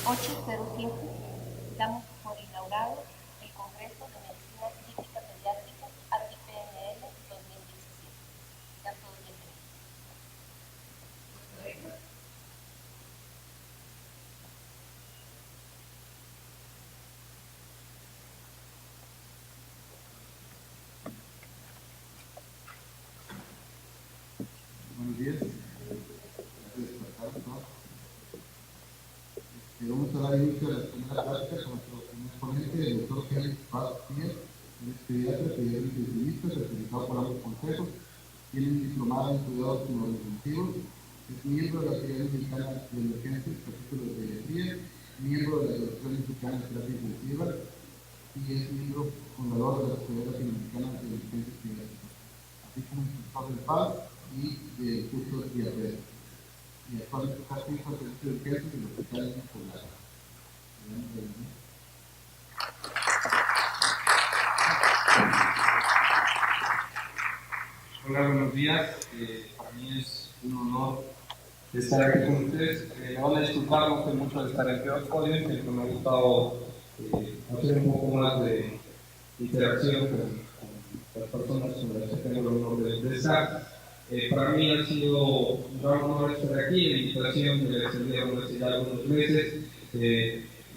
8:05, damos por inaugurado el Congreso de Medicina Crítica Pediátrica ATI-PNL 2017. Ya todos bienvenidos. Buenos días, gracias por estar todos. Vamos a dar inicio a la primera plática con nuestro primer ponente, el doctor Félix Paz Díaz. Él es pediatra, pediatra intensivista, certificado por ambos consejos, tiene un diplomado en cuidados intensivos, es miembro de la Sociedad Mexicana de Emergencias, capítulo de pediatría, miembro de la Asociación Mexicana de Terapia Intensiva y es miembro fundador de la Sociedad Latinoamericana de Emergencias Pediátricas, así como instructor del PAD y de cursos de diabetes. Y actualmente está fijo al servicio de urgencias del Hospital de Poblado. Hola, buenos días. Para mí es un honor estar aquí con ustedes. Me van a disculpar, no estoy mucho de estar en Peor Código, pero me ha gustado hacer un poco más de interacción con las personas con las que tengo el honor de estar. Para mí ha sido un gran honor estar aquí. La invitación me la extendieron hace ya algunos meses.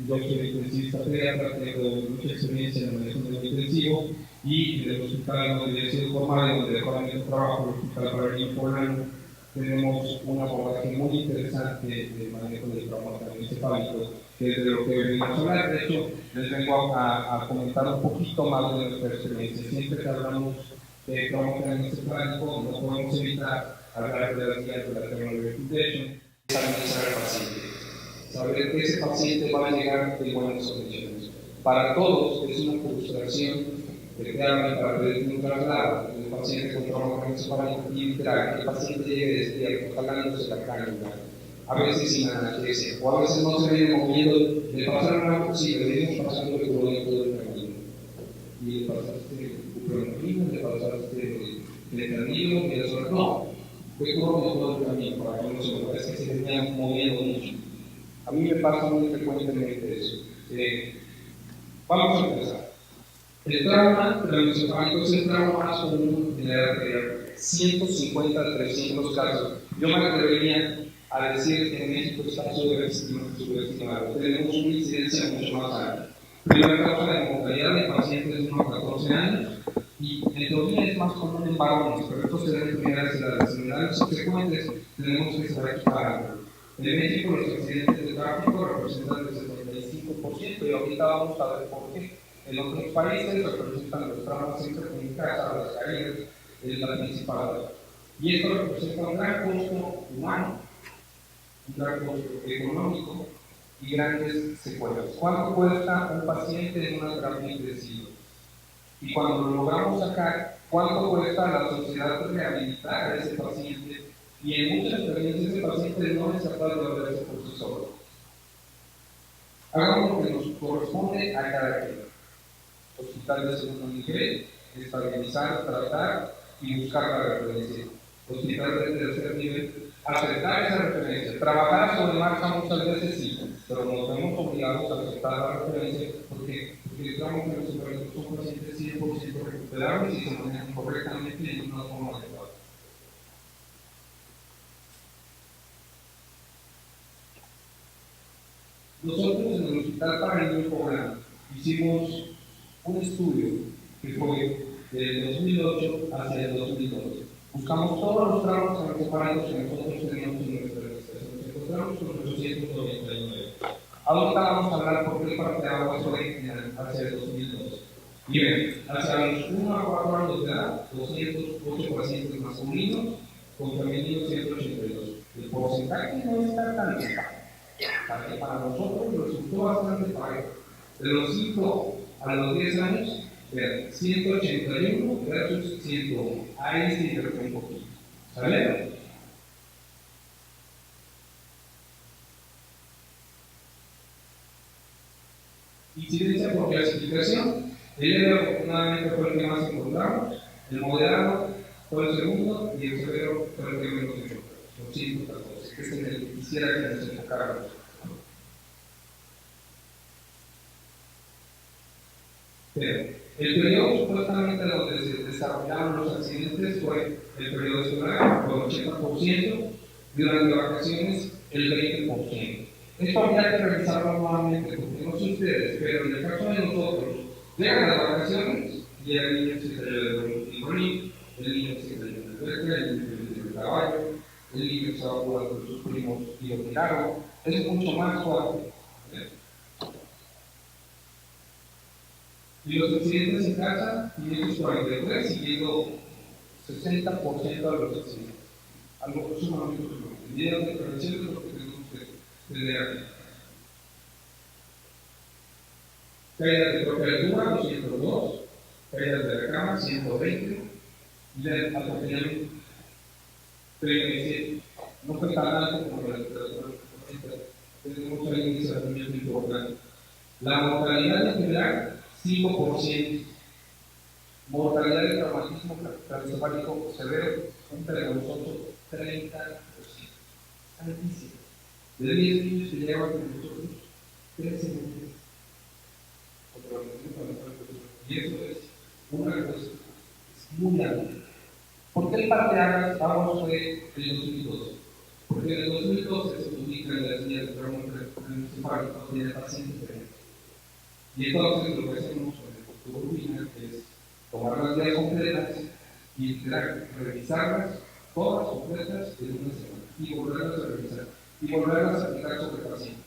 Yo soy intensivista pediatra, tengo mucha experiencia en el manejo del intensivo y en el hospital donde he sido formado, donde actualmente trabajo, el Hospital para Niños Poblano, tenemos una abordaje muy interesante de manejo del trauma craneoencefálico, que es de lo que venimos a hablar. De hecho, les vengo a comentar un poquito más de nuestra experiencia. Siempre que hablamos de trauma craneoencefálico, no podemos evitar hablar de las guías de la Terminal Reputation, saber al paciente, saber que ese paciente va a llegar en buenas condiciones. Para todos es una frustración de que hablan para pedir un traslado, el paciente con trauma craneoencefálico bilateral, que el paciente llegue despierto, jalándose la cánula, a veces sin analgesia, o a veces no se viene moviendo, le pasaron algo, sí, le venimos pasando el clorito del camino. Y le pasaste buprenorfina, le pasaste fentanilo, y eso no. Fue todo el camino para que no se lo parezca, que se venía moviendo mucho. A mí me pasa muy frecuentemente eso. Vamos a empezar. El trauma craneoencefálico es el trauma más común en la edad pediátrica. 150 a 300 casos. Yo me atrevería a decir que en México está subestimado. Tenemos una incidencia mucho más alta. Primera causa de mortalidad de pacientes de unos 14 años y en teoría es más común en varones, pero esto se debe en primeras edades. En edades subsecuentes tenemos que estar equiparando. En México los accidentes de tráfico representan el 75% y ahorita vamos a ver por qué. En otros países representan los traumas intercomunicados, las caídas, es la principal. Y esto representa un gran costo humano, un gran costo económico y grandes secuelas. ¿Cuánto cuesta un paciente en una terapia intensiva? Y cuando lo logramos sacar, ¿cuánto cuesta a la sociedad rehabilitar a ese paciente? Y en muchas experiencias ese paciente no es capaz de valerse por sí solo. Hagamos lo que nos corresponde a cada quien. Hospital de segundo nivel, estabilizar, tratar y buscar la referencia. Hospital de tercer nivel, aceptar esa referencia. Trabajar sobre marcha muchas veces sí, pero nos vemos obligados a aceptar la referencia porque estamos en los superiores, son pacientes 100% recuperables y se manejan correctamente y de una forma adecuada. Nosotros en el Hospital para Niños Poblano hicimos un estudio que fue del 2008 hacia el 2012. Buscamos todos los tramos craneoencefálicos que nosotros teníamos en nuestra investigación. Nos encontramos con 899. Ahorita vamos a hablar por qué parte de agua fue hacia el 2012. Miren, hacia los 1 a 4 años de edad, 208 pacientes masculinos con femeninos 182. El porcentaje no está tan alto. Para nosotros resultó bastante parejo. De los 5 a los 10 años, vean, 181 versus 101. Ahí se invirtió un poquito. ¿Sale? Incidencia por clasificación. El leve afortunadamente fue el que más encontramos. El moderado fue el segundo y el severo fue el que menos encontramos. Los 114, que es en el que quisiera que nos enfocáramos. Pero el periodo supuestamente donde se desarrollaron los accidentes fue el periodo escolar, con 80%, durante vacaciones el 20%. Esto habría que revisarlo nuevamente, porque no sé ustedes, pero en el caso de nosotros, llegan las vacaciones y el niño se cayó del brincolín, el niño se cayó en la alberca, el niño se cayó en el caballo, el niño estaba jugando con sus primos y lo tiraron. Es mucho más fuerte. Y los accidentes en casa, 543, siguiendo 60% de los accidentes. Algo sumamente sorprendente. Medidas de prevención es lo que tenemos que tener aquí. Caídas de propia altura, 202. Caídas de la cama, 120. Y de atropellamiento, 37. No fue tan alto como la literatura. Tenemos un índice de atropellamiento importante. La mortalidad en general, 5%. Mortalidad de traumatismo craneoencefálico severo, entre nosotros, 30%. Altísimo. De 10 niños que llevan con nosotros, 13 niños. Y eso es una cosa, es muy alta. ¿Por qué el parteaguas fue el 2012? Porque en el 2012 se publican las guías de trauma craneoencefálico de pacientes. Y entonces lo que hacemos con el futuro rutina es tomar las guías completas y revisarlas todas completas en una semana y volverlas a revisar y volverlas a aplicar sobre pacientes.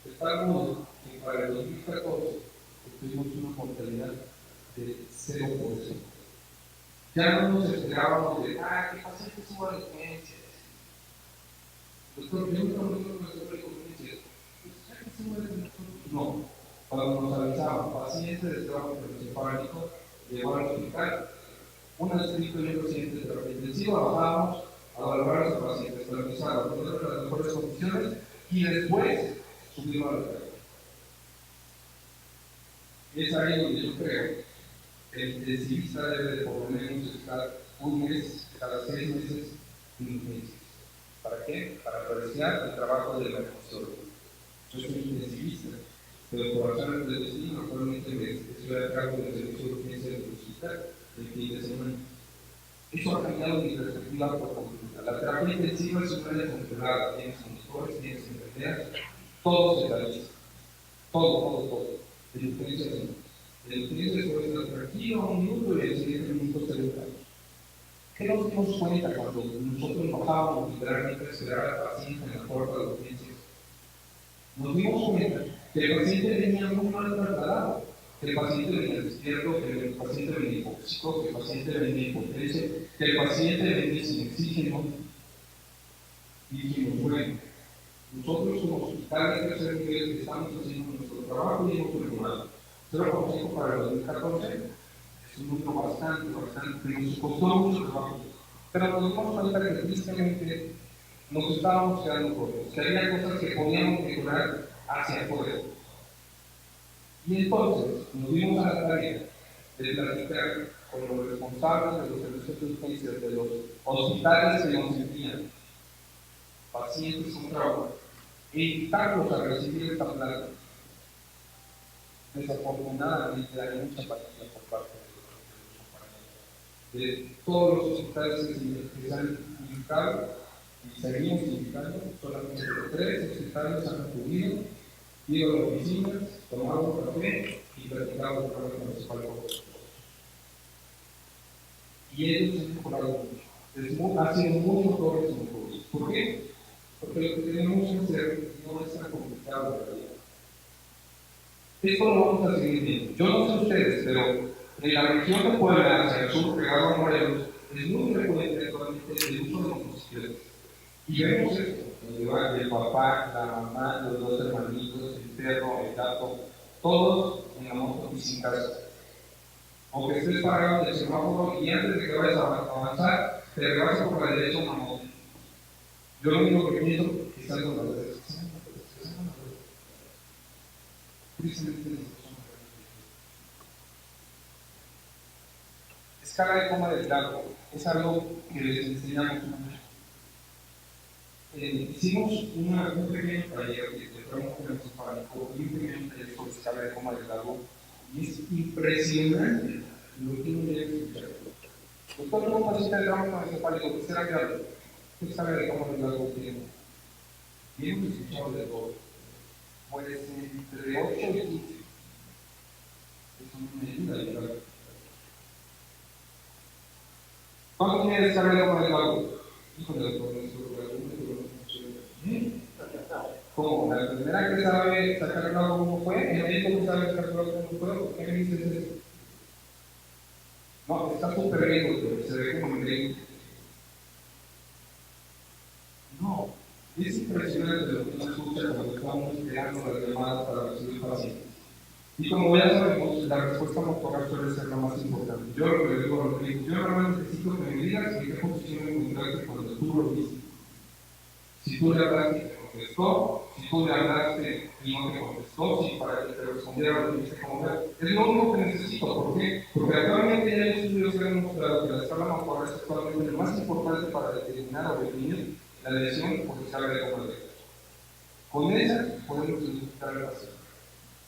De tal modo que para el 2014 tuvimos una mortalidad de 0%. Ya no nos esperábamos de, que pacientes suban las demencias. Doctor, yo no conozco nuestras recomendaciones. No, cuando nos avisaban, pacientes de trauma craneoencefálico llegó al hospital, un escrito y un paciente de terapia intensiva, bajábamos a valorar a los pacientes, revisar, ponerlos en las mejores condiciones y después subirlo a la terapia. Es ahí donde yo creo que el intensivista debe de por lo menos estar un mes, cada 6 meses, en urgencias. ¿Para qué? Para apreciar el trabajo de la emergencióloga. Yo soy intensivista, pero por razones de destino, actualmente estoy a cargo del servicio de urgencia del hospital el fin de semana. Eso ha cambiado mi perspectiva por completo. La terapia intensiva es una área controlada, tienes monitores, tienes enfermeras, todo se realiza. Todo. En urgencias no. En urgencias puede estar tranquilo un minuto y en 7 minutos te buscamos. ¿Qué nos dimos cuenta cuando nosotros bajábamos literalmente a esperar al paciente en la puerta de urgencias? Nos dimos cuenta que el paciente venía muy mal trasladado, que el paciente venía despierto, que el paciente venía hipóxico, que el paciente venía hipotenso, que el paciente venía sin oxígeno. Y dijimos, bueno, nosotros como hospital de tercer nivel que estamos haciendo nuestro trabajo y hemos mejorado. 0% para el 2014 es un número bastante, que nos costó mucho trabajo. Pero nos dimos cuenta que tristemente nos estábamos quedando cortos, que había cosas que podíamos mejorar hacia afuera. Y entonces nos dimos a la tarea de platicar con los responsables de los servicios de urgencia de los hospitales que nos envían pacientes con trauma e invitarlos a recibir esta plata. Desafortunadamente hay mucha apatía por parte de todos los hospitales que se han invitado y seguimos invitando, solamente 3 hospitales han acudido, ido a las oficinas, tomado un café y platicado con el municipal. Y ellos han mejorado mucho. Ha sido muy notorio su mejor. ¿Por qué? Porque lo que tenemos que hacer no es tan complicado en realidad. Esto lo vamos a seguir viendo. Yo no sé ustedes, pero en la región de Puebla, hacia el sur, pegado a Morelos, es muy frecuente actualmente el uso de motocicletas. Y vemos esto, donde va el papá, la mamá, los 2 hermanitos, el perro, el gato, todos en la moto y sin casa. O que estés parado en el semáforo y antes de que vayas a avanzar, te rebasas por la derecha una moto. Yo lo único que pienso es que están con las derecha. Escala de coma del gato es algo que les enseñamos mucho. hicimos un pequeño taller de trauma craneoencefálico y un pequeño taller sobre escala de coma delgado. Y es impresionante lo que uno llega a escuchar. Doctor, ¿cómo paciente de trauma craneoencefálico? ¿Qué será que habla? ¿Qué escala de coma delgado tiene? Y hemos escuchado de todo. Pues entre 8 y 15. Eso no me ayuda a ayudar. ¿Cuánto tiene de escala de coma delgado? Híjole, doctor, no sé. ¿Cómo? La enfermera que sabe sacar el agua como fue, el médico que sabe sacar el agua como fue, ¿por qué me dices eso? No, está súper bien, doctor, se ve como increíble. No, es impresionante lo que uno escucha cuando estamos esperando las llamadas para recibir pacientes. Y como ya sabemos, la respuesta motora suele ser la más importante. Yo lo que les digo a los médicos, yo normalmente necesito que me digas en qué posición encontraste cuando tú lo viste. Si tú le hablaste y te contestó, si tú le hablaste y no te contestó, si para que te respondiera lo tuviste como ver. Es lo único que necesito. ¿Por qué? Porque actualmente ya hay estudios que han demostrado que la escala motora es actualmente lo más importante para determinar o definir la lesión por escala de coma delgado. Con esa podemos identificar al paciente.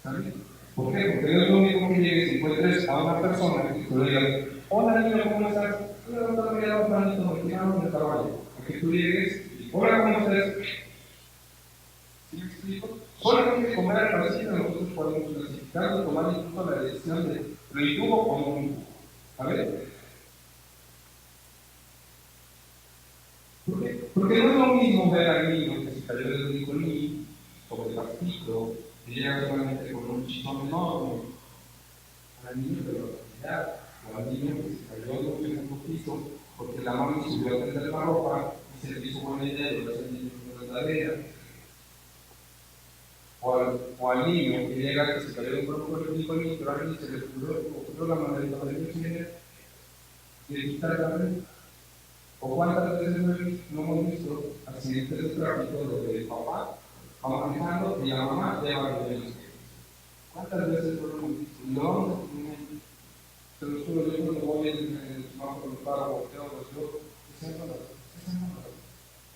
¿Sabes? ¿Por qué? Porque no es lo único que llegues y encuentres a una persona que tú le digas, hola niño, ¿cómo estás? Hola, doctor, me llamo Juanito, me tiraron del caballo. A que tú llegues, hola, ¿cómo estás? ¿Sí me explico? Solamente comer al paciente nosotros podemos clasificar y tomar incluso la decisión de lo intubo o no intubo. ¿Sabes? ¿Por qué? Porque no es lo mismo ver al niño que se cayó del ricolín, sobre el pastito, que llega solamente con un chistón enorme, al niño de la universidad, o al niño que se cayó de un segundo piso, porque la mami subió a tender la ropa y se le hizo buena idea de hacer el niño con la cadera. O al niño que llega que se cayó de un grupo de ricolín, pero a alguien se le ocurrió la manera de decirle y de quitar la red. ¿O cuántas veces no hemos visto accidentes de tráfico donde el papá va manejando y la mamá lleva a los niños? ¿Cuántas veces lo hemos visto? Y lo vamos a tener. Se lo juro, yo cuando voy en el semáforo con el carro, volteo, los veo, ¿qué se llama?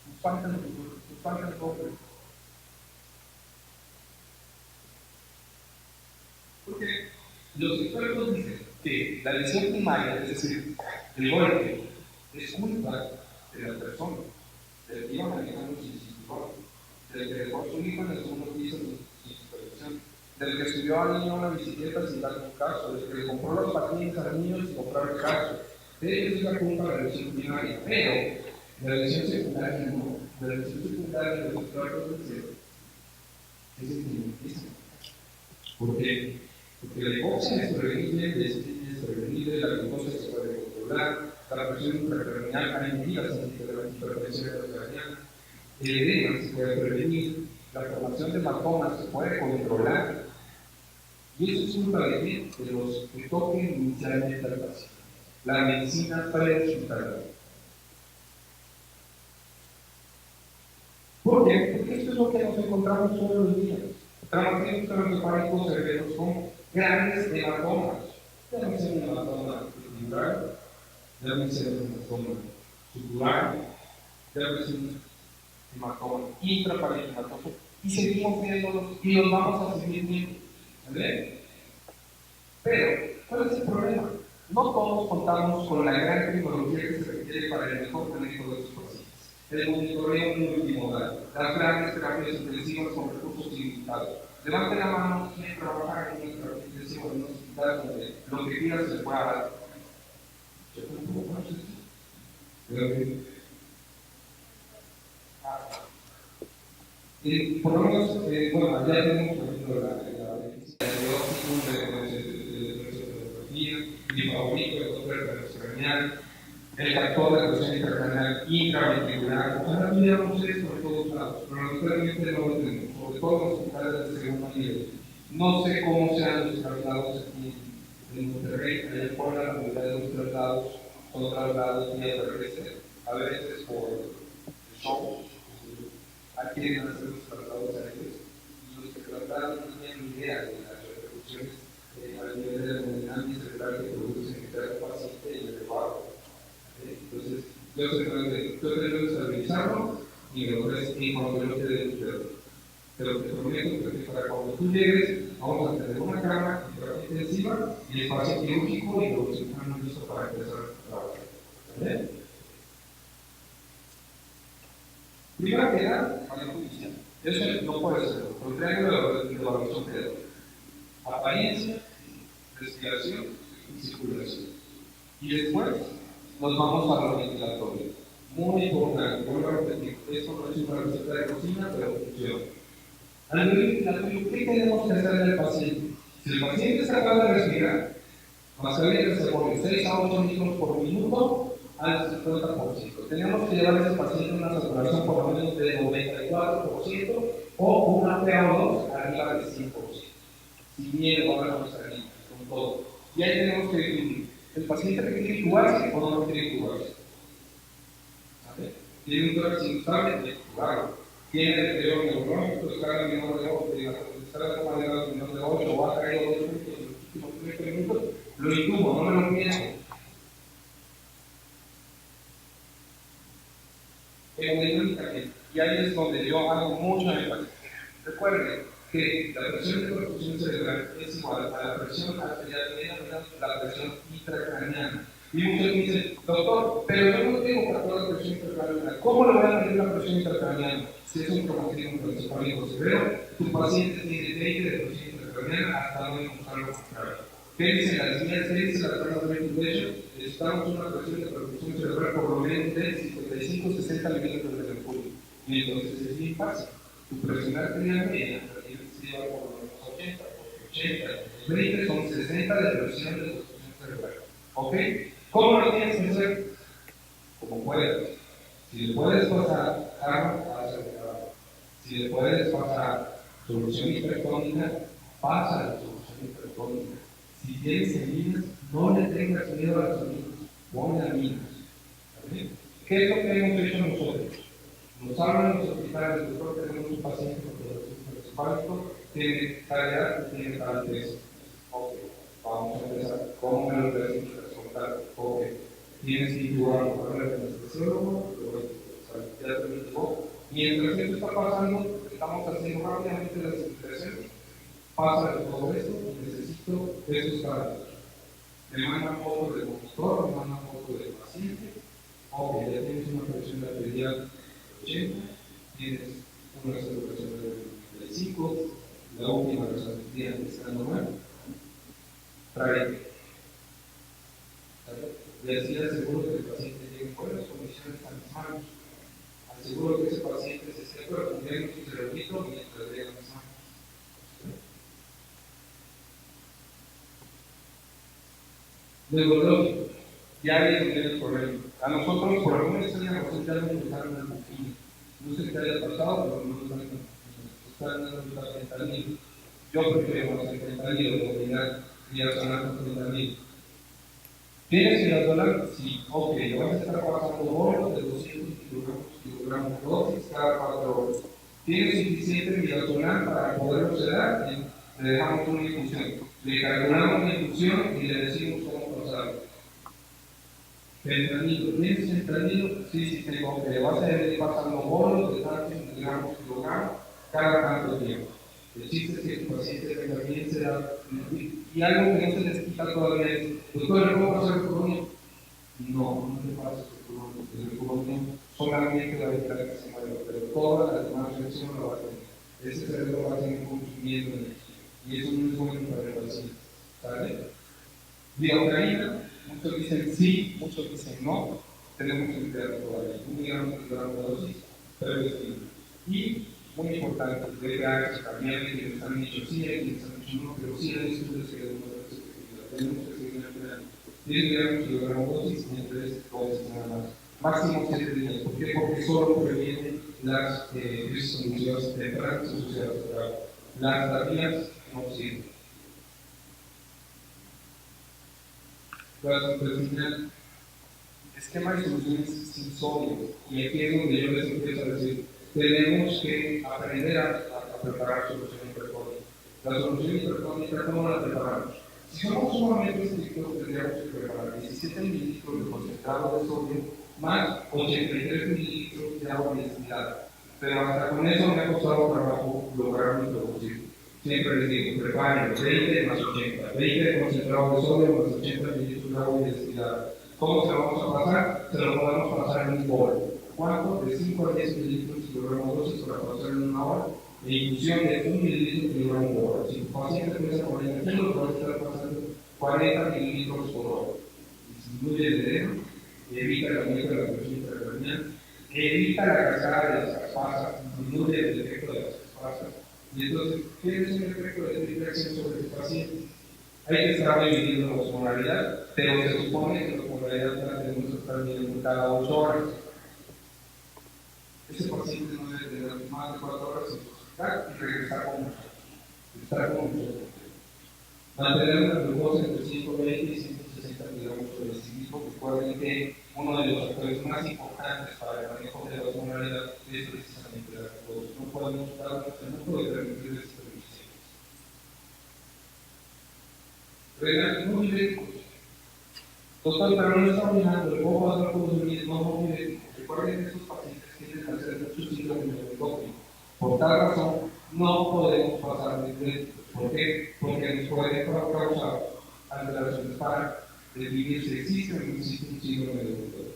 Nos falta el doble. Porque los expertos dicen que la lesión primaria, es decir, el golpe, es culpa de la persona, del que iba manejando sin cinturón, del que dejó a su hijo en el segundo piso sin supervisión, del que subió al niño a una bicicleta sin darle un caso, del que le compró los patines al niño sin comprar el caso. De ellos es la culpa de la lesión primaria, pero de la lesión secundaria no. De la lesión secundaria de los expertos dicen es el mimetismo. ¿Por qué? Porque la hipoxia es prevenible, la espina es prevenible, la glucosa se puede controlar, la presión intracranial hay medidas de la hipertensión intracranial, el edema se puede prevenir, la formación de hematomas se puede controlar. Y eso es culpa de qué? De los que toquen inicialmente al paciente. La medicina prehospitalaria. ¿Por qué? Porque esto es lo que nos encontramos todos los días. Traumatismos craneoencefálicos severos son grandes hematomas. Llámese un hematoma epidural, llámese un hematoma sutural, llámese un hematoma intraparenquimatoso, y seguimos viéndolos y los vamos a seguir viendo. ¿Vale? Pero, ¿cuál es el problema? No todos contamos con la gran tecnología que se requiere para el mejor manejo de sus pacientes. El monitoreo multimodal, las grandes terapias intensivas con recursos ilimitados. Levante la mano quien trabaja en una terapia intensiva en un hospital donde lo que quiera se le pueda dar. Yo tampoco conozco esto. Por lo menos, bueno, ya tenemos por ejemplo la mi favorito, el doctor transcranial, el factor de presión intracranial intraventricular. Ojalá tuviéramos esto en todos lados, pero lamentablemente no lo tenemos, sobre todo en los hospitales de segundo nivel. No sé cómo sean los traslados aquí en Monterrey, allá en Puebla, la mayoría de los traslados son traslados vía terrestre, a veces por shows. Aquí quieren hacer los traslados aéreos y los que trasladan no tienen idea de las repercusiones al nivel de la hemodinámica cerebral que produce en el paciente y el elevado. Entonces, yo trato de estabilizarlo y me ofreces información que de ustedes. Pero te prometo que para cuando tú llegues, vamos a tener una cama intensiva y espacio quirúrgico y los cirujanos listos para empezar a trabajar. ¿Vale? Primera piedra, manejo judicial. Eso no puede ser. El triángulo de evaluación pedagógica. Apariencia, respiración y circulación. Y después nos vamos a la ventilatoria. Muy importante, vuelvo a repetir, esto no es una receta de cocina, pero funciona. A nivel ventilatorio, ¿qué tenemos que hacer en el paciente? Si el paciente es capaz de respirar, mascarilla de reservorio 6 a 8 litros por minuto al 50%. Tenemos que llevar a ese paciente una saturación por lo menos de 94% o una PO2 arriba del 100%. Sin miedo a la mascarilla, con todo. Y ahí tenemos que definir, ¿el paciente quiere intubarse o no quiere intubarse? Tiene un tórax inestable, claro. Tiene deterioro neurológico, escala menor de 8, escala de manera menor de 8, o ha caído 2 puntos en los últimos 30 minutos, lo intubo, no me lo pienso. Hemodinámicamente, y ahí es donde yo hago mucho énfasis. Recuerden que la presión de perfusión cerebral es igual a la presión arterial media menos la presión intracraneana. Y muchos dicen, doctor, pero yo no tengo para toda la presión intracraneana. ¿Cómo le voy a medir la presión intracraneana? Si es un traumatismo principal severo, tu paciente tiene 20 de presión intracraneana hasta no demostrar lo contrario. ¿Qué dicen las guías? ¿Qué dicen las tablas de ventilation? Necesitamos una presión de perfusión cerebral por lo menos de 55-60 milímetros de mercurio. Y entonces es bien fácil. Tu presión arterial media se lleva por lo menos 80, porque 80, 20 son 60 de presión de perfusión cerebral. ¿Ok? ¿Cómo lo tienes que hacer? Como puedas. Si le puedes pasar agua, pasa el agua. Si le puedes pasar solución hipertónica, pasa la solución hipertónica. Si tienes aminas, no le tengas miedo a las aminas, ponle aminas. ¿Vale? ¿Qué es lo que hemos hecho nosotros? Nos hablan los hospitales, nosotros tenemos un paciente con colorectal espálico, tiene tal edad y tiene tal peso. Ok, vamos a empezar. ¿Cómo me lo puedes contar? Ok, tienes que intubar por el anestesiólogo, ya te lo intubó. Mientras esto está pasando, estamos haciendo rápidamente las investigaciones. Pasa de todo esto y necesito estos datos. Me mandan fotos del monitor, me mandan fotos del paciente. Ok, ya tienes una presión arterial 80, tienes una saturación de 95, la última resonancia está normal. Trae. Y así aseguro que el paciente llegue en buenas condiciones a mis manos. Aseguro que ese paciente se esté cumpliendo su cerebrito mientras llega a mis manos. Neurológico. Ya hay el problema. A nosotros, por alguna extraña razón, ya nos dejaron el morfina. No sé qué haya pasado, pero no nos están dando el fentanilo. Yo prefiero más el fentanilo, dominar y asonar con fentanilo. ¿Tienes midazolam? Sí. Ok, le vas a estar pasando bolos de 200 kilogramos de dosis cada 4 horas. ¿Tienes suficiente midazolam para poderlo sedar? Le dejamos una infusión. Le calculamos la infusión y le decimos cómo pasarlo. Fentanilo, ¿tienes fentanilo? Sí, sí tengo. Que vas a ir pasando bolos de tantos miligramos kilogramos cada tanto tiempo. El chiste es que el paciente tenga bien sedado. Y algo que no se les quita todavía es, doctor, ¿le puedo pasar el pulmón? No, no le pases el pulmón, porque el pulmón solamente va a evitar que se mueva, pero toda la demás reacción lo va a tener. Ese cerebro va a tener consumiendo energía. Y eso no es bueno para el paciente. ¿Sale? Biocaína, muchos dicen sí, muchos dicen no. Tenemos que emplear todavía 1 miligramo de dosis, pero es bien. Y muy importante, DPH también, quienes han dicho sí, quienes han dicho no, pero sí hay estudios que demuestran que tenemos que seguir empleando 10 miligramos de dosis y 3 dosis nada más. Máximo 7 días. ¿Por qué? Porque solo previene las crisis convulsivas tempranas asociadas al trabajo. Las tardías no sirven. Gastrointestinal. Esquema de soluciones sin sodio. Y aquí es donde yo les empiezo a decir, tenemos que aprender a preparar solución hipertónica. La solución hipertónica, ¿cómo la preparamos? Si somos sumamente estrictos, tendríamos que preparar 17 mililitros de concentrado de sodio más 83 mililitros de agua destilada. pero hasta con eso me ha costado trabajo lograr mi producción. Siempre les digo, preparen 20 más 80, 20 concentrado de sodio más 80 mililitros de agua y destilada. ¿Cómo se lo vamos a pasar? Se lo podemos pasar en un bol. ¿Cuánto? De 5 a 10 mililitros kilogramo dosis para pasar en una hora. E infusión de 1 mililitro kilogramo por hora. Si tu paciente pesa 40 kilos, va a estar pasando 40 mililitros por hora. Disminuye el veneno, evita el aumento de la presión intracranial, evita la cascada de las caspasas, disminuye el efecto de las caspasas. Y entonces, ¿qué es un efecto de triple acción sobre el paciente? Hay que estar dividido en osmolaridad, pero se supone que la osmolaridad la tenemos que estar midiendo cada 8 horas. Ese paciente no debe tener más de 4 horas sin toxicar y regresar con nosotros. Estar con nosotros. Mantener la glucosa entre 120 y 160 miligramos por decilitro. Recuerden que uno de los factores más importantes para el manejo de la osmolaridad es precisamente la glucosa. No podemos darnos el lujo de permitir desperdicios. Renal muy diuréticos. Doctor, pero no está mirando, le puedo pasar por los mismos no diuréticos. Recuerden que estos pacientes tienen que hacer muchos ciclos de endócrino. Por tal razón, no podemos pasar de diuréticos. ¿Por qué? Porque nos puede causar alteraciones para definir si existe o no existe un síndrome de Down.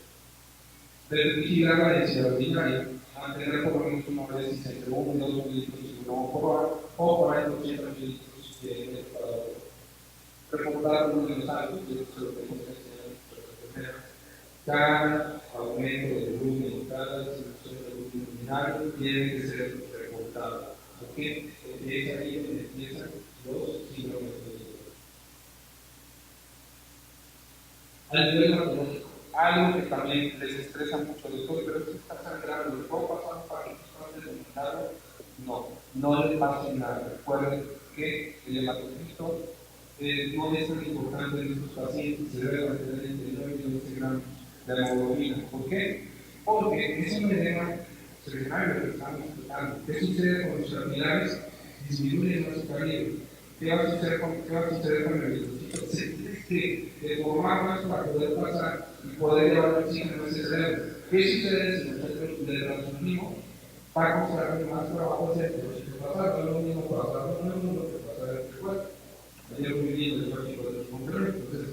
Pero vigilar la densidad urinaria, mantener por lo menos una dosis entre 1 y 2 mililitros de gramo por hora o por ahí 80 mililitros de cada hora. Reportar números altos, y esto se lo tenemos que enseñar a cada aumento de volumen, cada disminución de volumen urinario tiene que ser reportado. ¿Por qué? Porque es ahí donde empiezan los síndromes de Down. Al nivel patológico, algo que también les estresa mucho, doctor, pero esto está sangrando, ¿le puedo pasar un paquete de documentado? No, no le pasa nada. Recuerden que el hematocrito no es tan importante en estos pacientes, se debe mantener entre 9 y 12 gramos de hemoglobina. ¿Por qué? Porque es un edema cerebral que estamos tratando. ¿Qué sucede con los capilares? Disminuyen los cariños. ¿Qué va a suceder con el eritrocito? Se tiene que deformar más para poder pasar y poder llevar el oxígeno a ese cerebro. ¿Qué sucede si nosotros le transmitimos? Va a costarle más trabajo hacer el eritrocito pasar, no es lo mismo pasar en el mundo que pasar en el cuerpo. Ayer muy bien el gráfico de los controles. Entonces,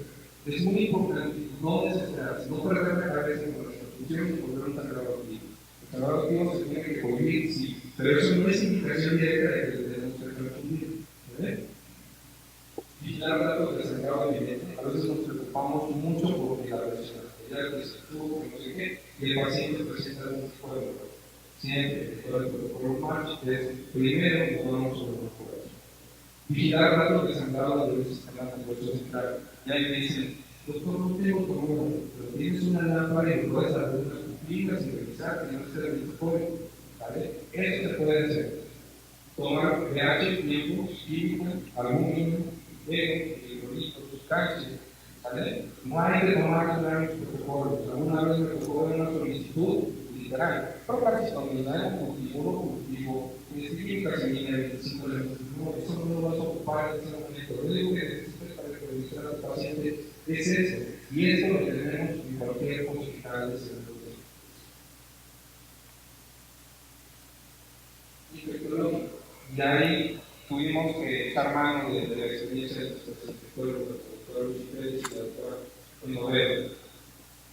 es muy importante no desesperarse, no perder la cabeza con las transfusiones y volver un sangrado activo. El sangrado activo se tiene que cubrir, sí, pero eso no es indicación directa de que tenemos que transfundir. Vigilar datos de sangrado evidente. A veces nos preocupamos mucho porque la presión arterial, que se tuvo, que no sé qué, y el paciente presenta algún tipo de dolor. Siempre, todo el protocolo MARCH es primero ponemos sobre los corazones. Vigilar datos de sangrado del sistema nervioso central. Y ahí me dicen, doctor, no tengo tomógrafo, pero tienes una lámpara y puedes hacer unas pupilas y revisar que no esté el microscopio. ¿Vale? Eso se puede hacer. Tomar pH, tiempo, química, aluminio, hidrolito, calcio. ¿Vale? No hay que tomar los protocolos. Alguna vez me tocó una solicitud literal. Propraxistomina, cultivo, química sanguínea de 25 elementos. No, eso no lo vas a ocupar en ese momento. Lo único que necesitas para revisar al paciente es eso. Y eso lo tenemos en cualquier hospital de salud. Infectológico. Y ahí tuvimos que echar mano de la experiencia de nuestros infectólogos, la doctora Lucy Pérez y la doctora Novero.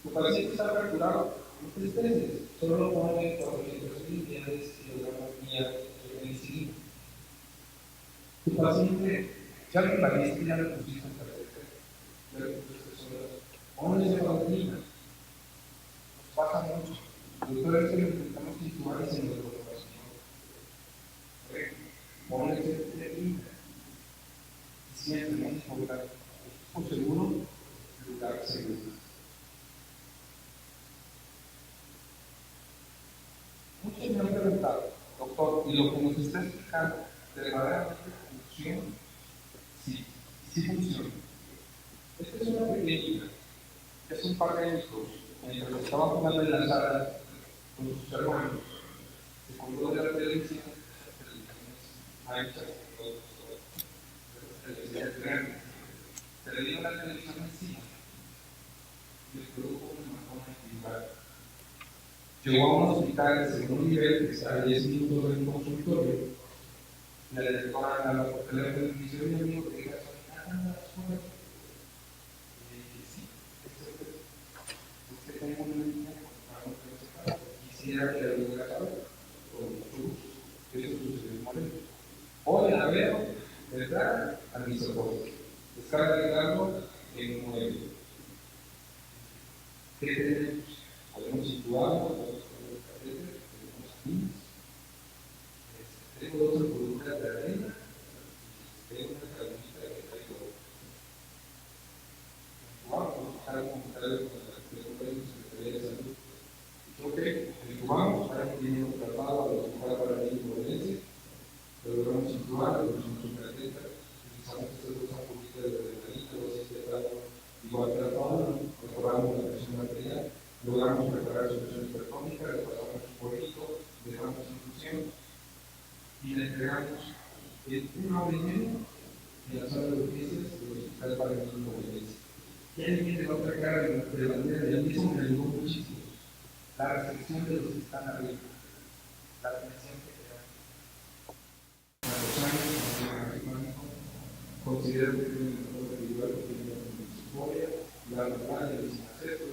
Tu paciente está fracturado, no te estreses, solo pone 400.000 unidades de kilogramos día de penicilina. Tu paciente, ya lo invadiste, ya lo pusiste en carretera, ya lo pusiste solas. Ponle serotonina, nos pasa mucho. Doctor, es que lo intentamos intubar y se nos lo ponle serotonina. Siempre vamos a buscar por seguro, lugar seguro. Muchos me han preguntado, doctor, ¿y lo que nos está explicando verdaderamente funciona? Sí, sí funciona. Esta es una pequeñita, es un par de años, mientras estaba jugando en la sala con sus hermanos, se colgó de la televisión, anchas, se le dio la televisión encima y le produjo una marcona equilibrada. Llegó a un hospital de segundo nivel que está a 10 minutos del consultorio. La directora hablaba por teléfono y me dice: oye, amigo, ¿te digas nada? Y dije: sí, es que tengo una niña que quisiera que la hubiera saber, con mucho gusto. Eso sucedió en Moreno. Hoy la veo entrar a mi soporte. Está agregando en un mueble. ¿Qué tenemos? Podemos situarlo, podemos poner catéter, tenemos niños. Tengo dos ampollitas de arena, tengo una cabecita que traigo. Vamos a buscar un comentario con la Secretaría de Salud. Ok, entubamos, ahora que tiene un tratado al hospital para niños morelenses, logramos situar, logramos un catéter, utilizamos estas dos ampollitas de adrenalina, dosis de plano igual tratado, mejoramos la presión arterial, logramos preparar solución hipertónica, le pasamos un poquito, dejamos infusión y le entregamos en una hora y media en la sala de urgencias del hospital para niños morelenses. Y ahí viene la otra cara de la bandera, y a mí eso me ayudó muchísimo. La restricción de los que están arriba, la atención que te dan. A los años, considero que tiene un mejor individual que tiene una historia, la normal, el sin acceso,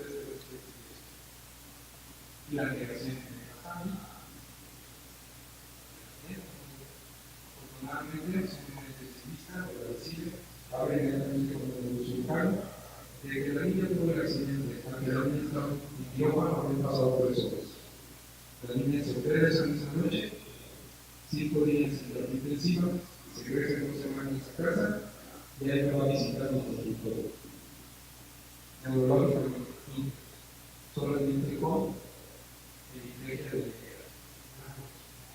y la negación que me pasaron. Afortunadamente, soy un especialista o agradecido, ahora inmediatamente con el cirujano, de que la niña tuvo el accidente, porque la niña estaba en quirófano, había pasado 3 horas. La niña se opera esa misma noche, 5 días en terapia intensiva, se regresa 2 semanas a casa y ahí me va a visitar mi consultorio. Neurológico, solamente con hemiplegia de ligera.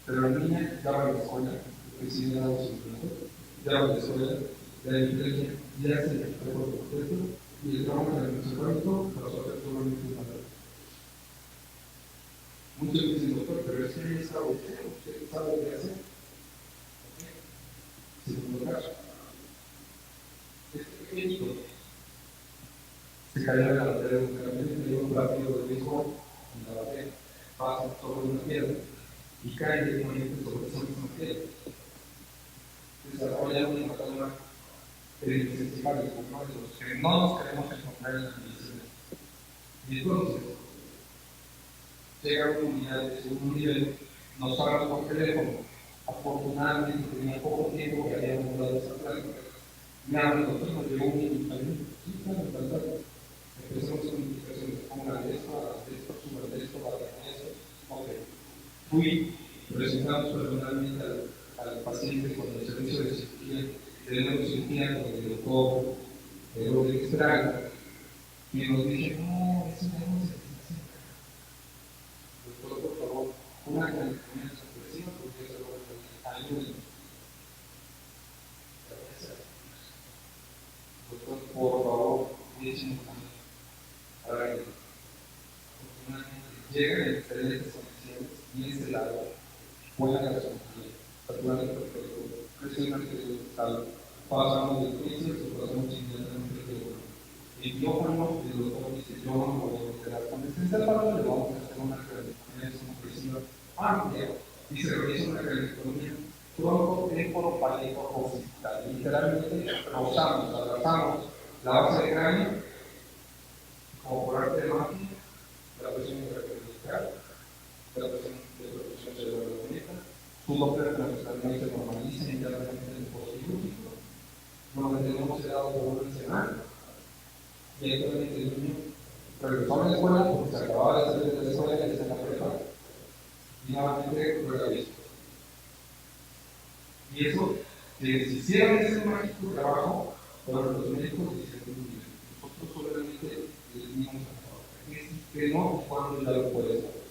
Pero la niña ya va a la escuela, recibe dado su punto, ya va a la escuela, la hemiplegia ya se le fue por completo y el trauma del encefálico pasó a ser totalmente fatal. Muchos dicen: doctor, pero es que ella sabe usted sabe qué hacer. Segundo caso, este pequeñito se cayó en la batería de un camionete, le dio un partido de béisbol en la batería, pasa sobre una piedra y cae directamente sobre esa misma piedra. Desarrolla una hematoma perimesencefalia, uno de los que no nos queremos encontrar en la medicina. Y entonces, llega una unidad de segundo nivel, nos habla por teléfono. Afortunadamente tenía poco tiempo que había nombrado esa plática. Me habla: doctor, nos llegó un medicamento. Sí, claro, encantado. Empezamos con indicaciones: pongan esto, hagan esto, suban esto, hagan esto. Ok. Fui, presentamos personalmente al paciente con el servicio de cirugía, de neurocirugía, con el doctor Rodríguez Draga, y nos dice: no, eso no se necesita. Doctor, por favor, una calificación sorpresiva, porque eso lo ayuda. Doctor, por favor, déjenme para que lleguen en excelentes condiciones y este lado buena gasolina, saturando perfecto, presionante de salud. Pasamos de crisis o pasamos inmediatamente de el quirófano, el doctor dice: yo no me voy a meter a consistencia del paro, le vamos a hacer una craniotomía compresiva amplia y se realiza una craniotomía tronco, temporo, paleto, occipital. Literalmente rozamos, abrazamos la base del cráneo, como por arte de magia, la presión intracranial, la presión de protección cerebral de la muñeca, su doppler transcranial se normaliza internamente en el postquirúrgico, nos mantenemos sedado por una semana y actualmente el niño regresó a la escuela porque se acababa de salir de la escuela y está en la prepa y nuevamente juega visto. Y eso, que si hicieran ese mágico trabajo, pero los médicos dicen: nosotros solamente les dimos que no cuando ya lo puedes hacer.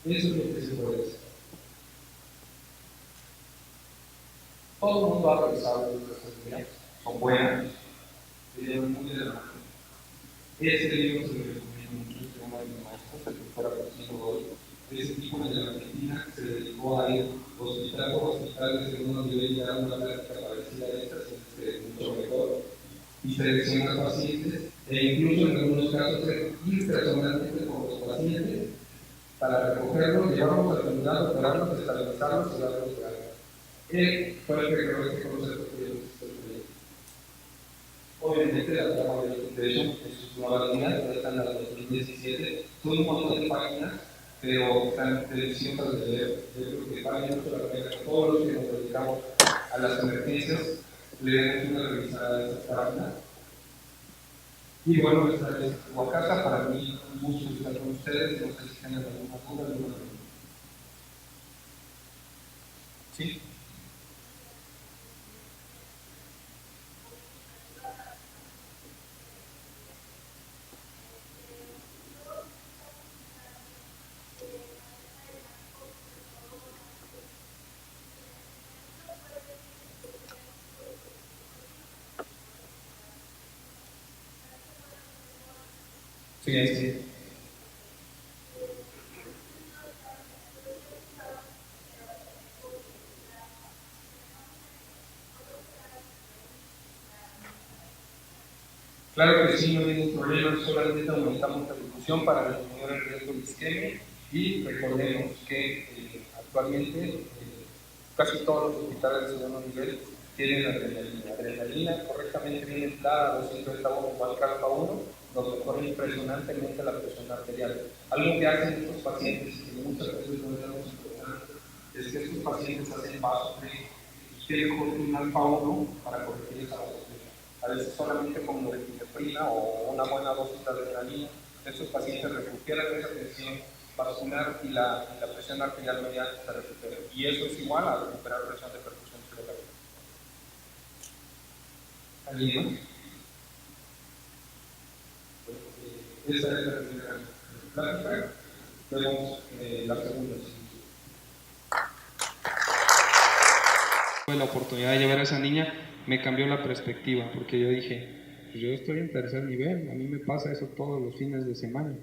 Eso es lo que se puede hacer. Todo el mundo ha realizado nuestras actividades, son buenas, se llevan muy de la mano. Este libro se lo recomiendo mucho, se llama Mi Maestro, el doctor Agustín Godoy. Ese tipo de la Argentina se dedicó a ir hospital por hospital de segundo nivel y dar una práctica parecida a esta, mucho mejor, y seleccionar pacientes, e incluso en algunos casos ir personalmente con los pacientes para recogerlos, llevarlos a la unidad, operarlos, estabilizarlos y darlos de alta. Él fue el que creó este concepto que yo estoy leyendo. Obviamente, la trama de eso, en sus nuevas líneas, ya están en la 2017, son un montón de páginas, pero están deliciosas de leer. Yo creo que vale mucho la pena. Todos los que nos dedicamos a las emergencias, leemos una revisada de esta página. Y bueno, esta es Huacasa. Para mí, un gusto estar con ustedes. No sé si tienen alguna duda, alguna pregunta. ¿Sí? Sí, sí. Claro que sí, no hay ningún problema, solamente aumentamos la difusión para disminuir el riesgo de isquemia y recordemos que actualmente casi todos los hospitales de segundo nivel tienen adrenalina. Adrenalina correctamente bien empleada a 230 por alfa 1 nos mejora impresionantemente la presión arterial. Algo que hacen estos pacientes y que muchas veces no es importante es que estos pacientes hacen vasopresina y quieren cortar un alfa 1 para corregir esa vasopresina. A veces solamente con norepinefrina o una buena dosis de adrenalina, estos pacientes recuperan esa tensión vascular y la presión arterial media se recupera. Y eso es igual a recuperar presión de perfusión cerebral. ¿Alguien más? Esa es la primera plática. Vemos la segunda. La oportunidad de llevar a esa niña me cambió la perspectiva, porque yo dije, pues yo estoy en tercer nivel, a mí me pasa eso todos los fines de semana.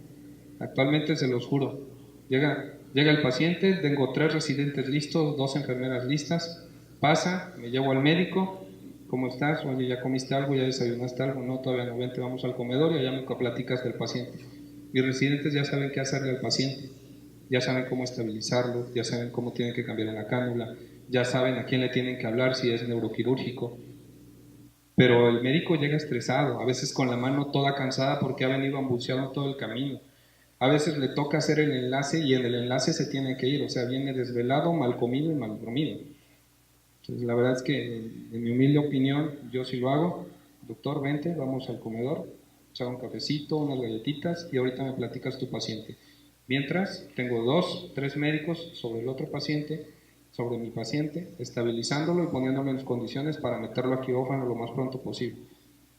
Actualmente se los juro, llega el paciente, tengo 3 residentes listos, 2 enfermeras listas, pasa, me llevo al médico, ¿cómo estás? Oye, ¿ya comiste algo? ¿Ya desayunaste algo? No, todavía no, vente, vamos al comedor y allá me platicas del paciente. Mis residentes ya saben qué hacerle al paciente, ya saben cómo estabilizarlo, ya saben cómo tienen que cambiar la cánula, ya saben a quién le tienen que hablar si es neuroquirúrgico. Pero el médico llega estresado, a veces con la mano toda cansada porque ha venido ambuceando todo el camino. A veces le toca hacer el enlace y en el enlace se tiene que ir, o sea, viene desvelado, mal comido y mal dormido. Entonces, la verdad es que, en mi humilde opinión, yo sí lo hago. Doctor, vente, vamos al comedor, echar un cafecito, unas galletitas y ahorita me platicas tu paciente. Mientras, tengo 2, 3 médicos sobre el otro paciente, sobre mi paciente, estabilizándolo y poniéndolo en condiciones para meterlo a quirófano lo más pronto posible.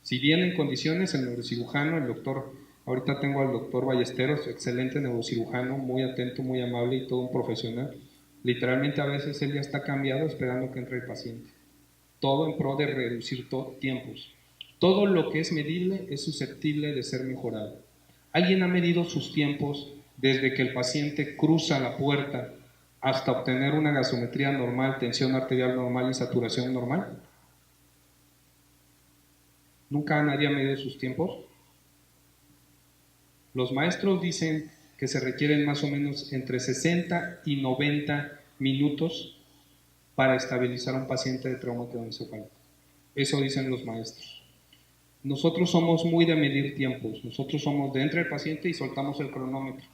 Si viene en condiciones, el neurocirujano, el doctor, ahorita tengo al doctor Ballesteros, excelente neurocirujano, muy atento, muy amable y todo un profesional. Literalmente a veces él ya está cambiado esperando que entre el paciente. Todo en pro de reducir tiempos. Todo lo que es medible es susceptible de ser mejorado. ¿Alguien ha medido sus tiempos desde que el paciente cruza la puerta hasta obtener una gasometría normal, tensión arterial normal y saturación normal? ¿Nunca nadie ha medido sus tiempos? Los maestros dicen que se requieren más o menos entre 60 y 90 minutos para estabilizar a un paciente de trauma craneoencefálico. Eso dicen los maestros. Nosotros somos muy de medir tiempos. Nosotros somos de entra el paciente y soltamos el cronómetro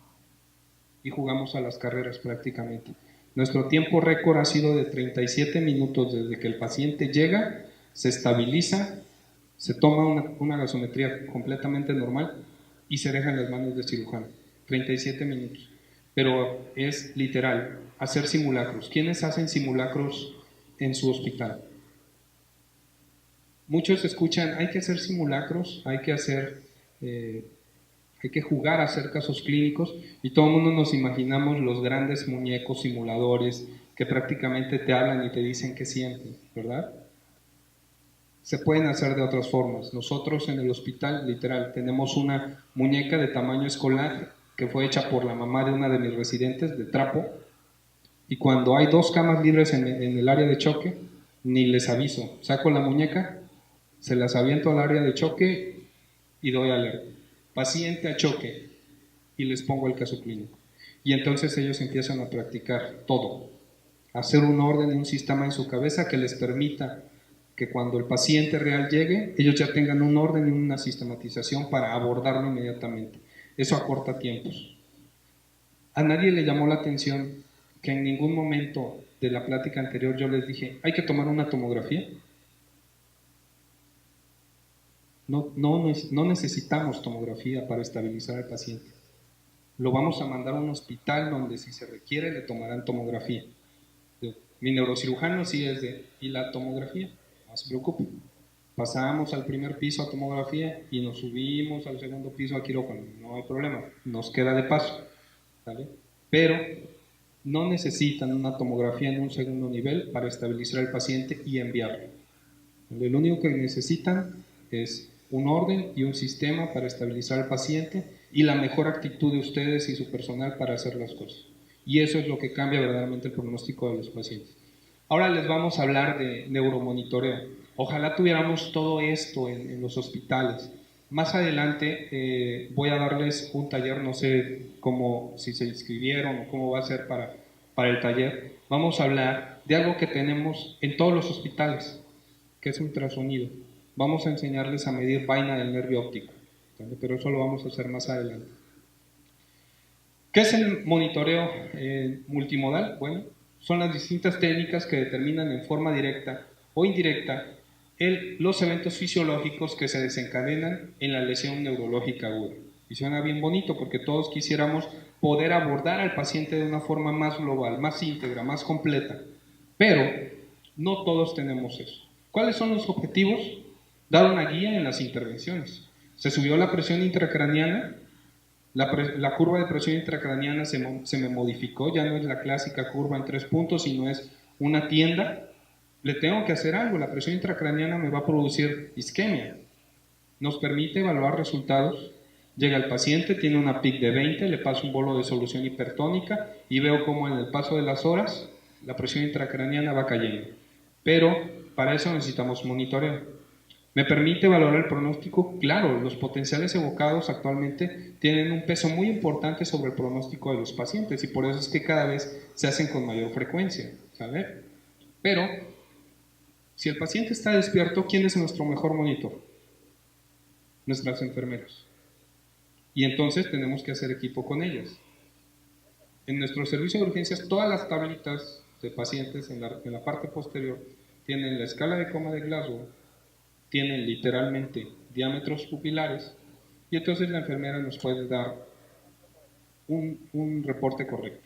y jugamos a las carreras prácticamente. Nuestro tiempo récord ha sido de 37 minutos desde que el paciente llega, se estabiliza, se toma una gasometría completamente normal y se deja en las manos del cirujano. 37 minutos. Pero es literal, hacer simulacros. ¿Quiénes hacen simulacros en su hospital? Muchos escuchan, hay que hacer simulacros, hay que jugar a hacer casos clínicos y todo el mundo nos imaginamos los grandes muñecos simuladores que prácticamente te hablan y te dicen qué sienten, ¿verdad? Se pueden hacer de otras formas. Nosotros en el hospital, literal, tenemos una muñeca de tamaño escolar que fue hecha por la mamá de una de mis residentes, de trapo, y cuando hay 2 camas libres en el área de choque, ni les aviso. Saco la muñeca, se las aviento al área de choque y doy alerta. Paciente a choque. y les pongo el caso clínico. Y entonces ellos empiezan a practicar todo, hacer un orden y un sistema en su cabeza que les permita que cuando el paciente real llegue, ellos ya tengan un orden y una sistematización para abordarlo inmediatamente. Eso acorta tiempos. A nadie le llamó la atención que en ningún momento de la plática anterior yo les dije, ¿hay que tomar una tomografía? No necesitamos tomografía para estabilizar al paciente. Lo vamos a mandar a un hospital donde si se requiere le tomarán tomografía. Mi neurocirujano sí es de, ¿y la tomografía? No se preocupe. Pasamos al primer piso a tomografía y nos subimos al segundo piso a quirófano. No hay problema, nos queda de paso. ¿Vale? Pero no necesitan una tomografía en un segundo nivel para estabilizar al paciente y enviarlo. ¿Vale? Lo único que necesitan es un orden y un sistema para estabilizar al paciente y la mejor actitud de ustedes y su personal para hacer las cosas. Y eso es lo que cambia verdaderamente el pronóstico de los pacientes. Ahora les vamos a hablar de neuromonitoreo. Ojalá tuviéramos todo esto en los hospitales. Más adelante voy a darles un taller, no sé cómo, si se inscribieron o cómo va a ser para el taller. Vamos a hablar de algo que tenemos en todos los hospitales, que es ultrasonido. Vamos a enseñarles a medir vaina del nervio óptico, ¿vale? Pero eso lo vamos a hacer más adelante. ¿Qué es el monitoreo multimodal? Bueno, son las distintas técnicas que determinan en forma directa o indirecta los eventos fisiológicos que se desencadenan en la lesión neurológica aguda. Y suena bien bonito porque todos quisiéramos poder abordar al paciente de una forma más global, más íntegra, más completa. Pero no todos tenemos eso. ¿Cuáles son los objetivos? Dar una guía en las intervenciones. Se subió la presión intracraneana. La curva de presión intracraneana se me modificó, ya no es la clásica curva en 3 puntos, sino es una tienda. Le tengo que hacer algo, la presión intracraneana me va a producir isquemia. Nos permite evaluar resultados. Llega el paciente, tiene una PIC de 20, le paso un bolo de solución hipertónica y veo cómo en el paso de las horas la presión intracraneana va cayendo. Pero para eso necesitamos monitoreo. ¿Me permite valorar el pronóstico? Claro, los potenciales evocados actualmente tienen un peso muy importante sobre el pronóstico de los pacientes y por eso es que cada vez se hacen con mayor frecuencia, ¿sabes? Pero, si el paciente está despierto, ¿quién es nuestro mejor monitor? Nuestras enfermeras. Y entonces tenemos que hacer equipo con ellas. En nuestro servicio de urgencias, todas las tablitas de pacientes en la parte posterior tienen la escala de coma de Glasgow, tienen literalmente diámetros pupilares y entonces la enfermera nos puede dar un reporte correcto.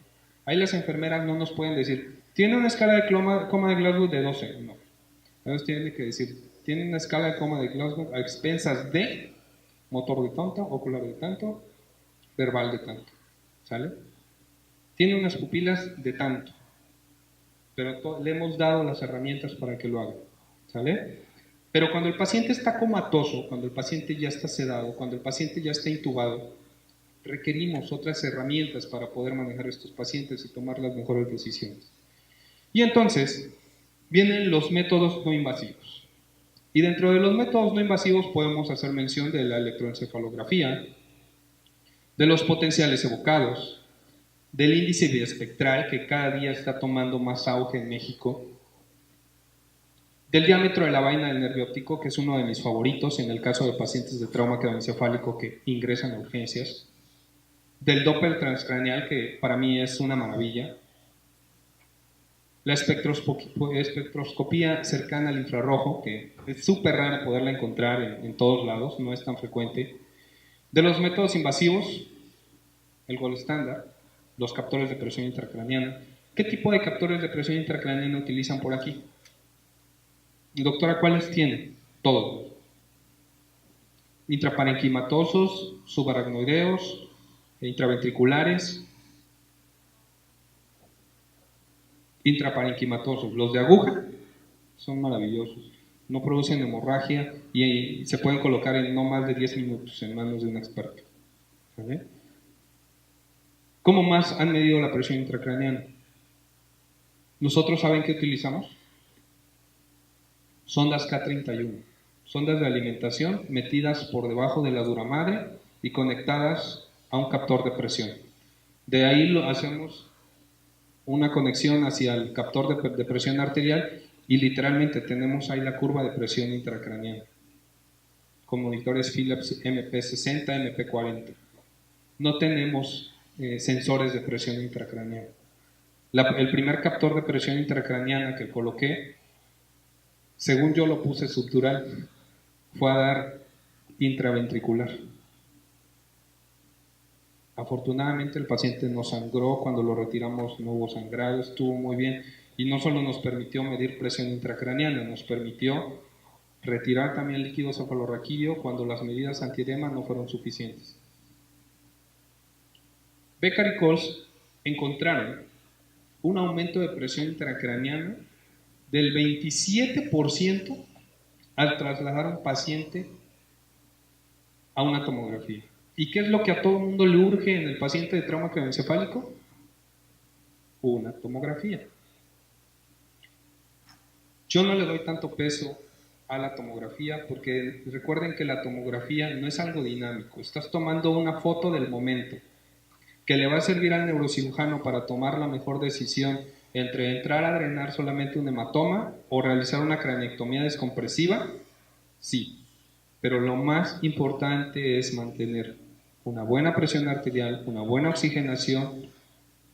Ahí las enfermeras no nos pueden decir, tiene una escala de coma de Glasgow de 12, no. Entonces tienen que decir, tiene una escala de coma de Glasgow a expensas de motor de tanto, ocular de tanto, verbal de tanto, ¿sale? Tiene unas pupilas de tanto, pero le hemos dado las herramientas para que lo haga, ¿sale? Pero cuando el paciente está comatoso, cuando el paciente ya está sedado, cuando el paciente ya está intubado, requerimos otras herramientas para poder manejar a estos pacientes y tomar las mejores decisiones. Y entonces vienen los métodos no invasivos. Y dentro de los métodos no invasivos podemos hacer mención de la electroencefalografía, de los potenciales evocados, del índice biespectral que cada día está tomando más auge en México, del diámetro de la vaina del nervio óptico, que es uno de mis favoritos en el caso de pacientes de trauma craneoencefálico que ingresan a urgencias, del Doppler transcraneal, que para mí es una maravilla, la espectroscopía cercana al infrarrojo, que es súper rara poderla encontrar en todos lados, no es tan frecuente, de los métodos invasivos, el gold estándar, los captores de presión intracraneana. ¿Qué tipo de captores de presión intracraneana utilizan por aquí? Doctora, ¿cuáles tienen? Todos. Intraparenquimatosos, subaracnoideos, intraventriculares, intraparenquimatosos. Los de aguja son maravillosos. No producen hemorragia y se pueden colocar en no más de 10 minutos en manos de un experto. ¿Vale? ¿Cómo más han medido la presión intracraneana? ¿Nosotros saben qué utilizamos? Sondas K31, sondas de alimentación metidas por debajo de la dura madre y conectadas a un captor de presión. De ahí hacemos una conexión hacia el captor de presión arterial y literalmente tenemos ahí la curva de presión intracraneal con monitores Philips MP60, MP40. No tenemos sensores de presión intracraneal. El primer captor de presión intracraneana que coloqué, según yo lo puse subdural, fue a dar intraventricular. Afortunadamente el paciente no sangró, cuando lo retiramos no hubo sangrado, estuvo muy bien y no solo nos permitió medir presión intracraneana, nos permitió retirar también líquido cefalorraquídeo cuando las medidas antiedema no fueron suficientes. Becker y Coles encontraron un aumento de presión intracraneana del 27% al trasladar a un paciente a una tomografía. ¿Y qué es lo que a todo el mundo le urge en el paciente de trauma craneoencefálico? Una tomografía. Yo no le doy tanto peso a la tomografía porque recuerden que la tomografía no es algo dinámico. Estás tomando una foto del momento que le va a servir al neurocirujano para tomar la mejor decisión entre entrar a drenar solamente un hematoma o realizar una craneectomía descompresiva. Sí, pero lo más importante es mantener una buena presión arterial, una buena oxigenación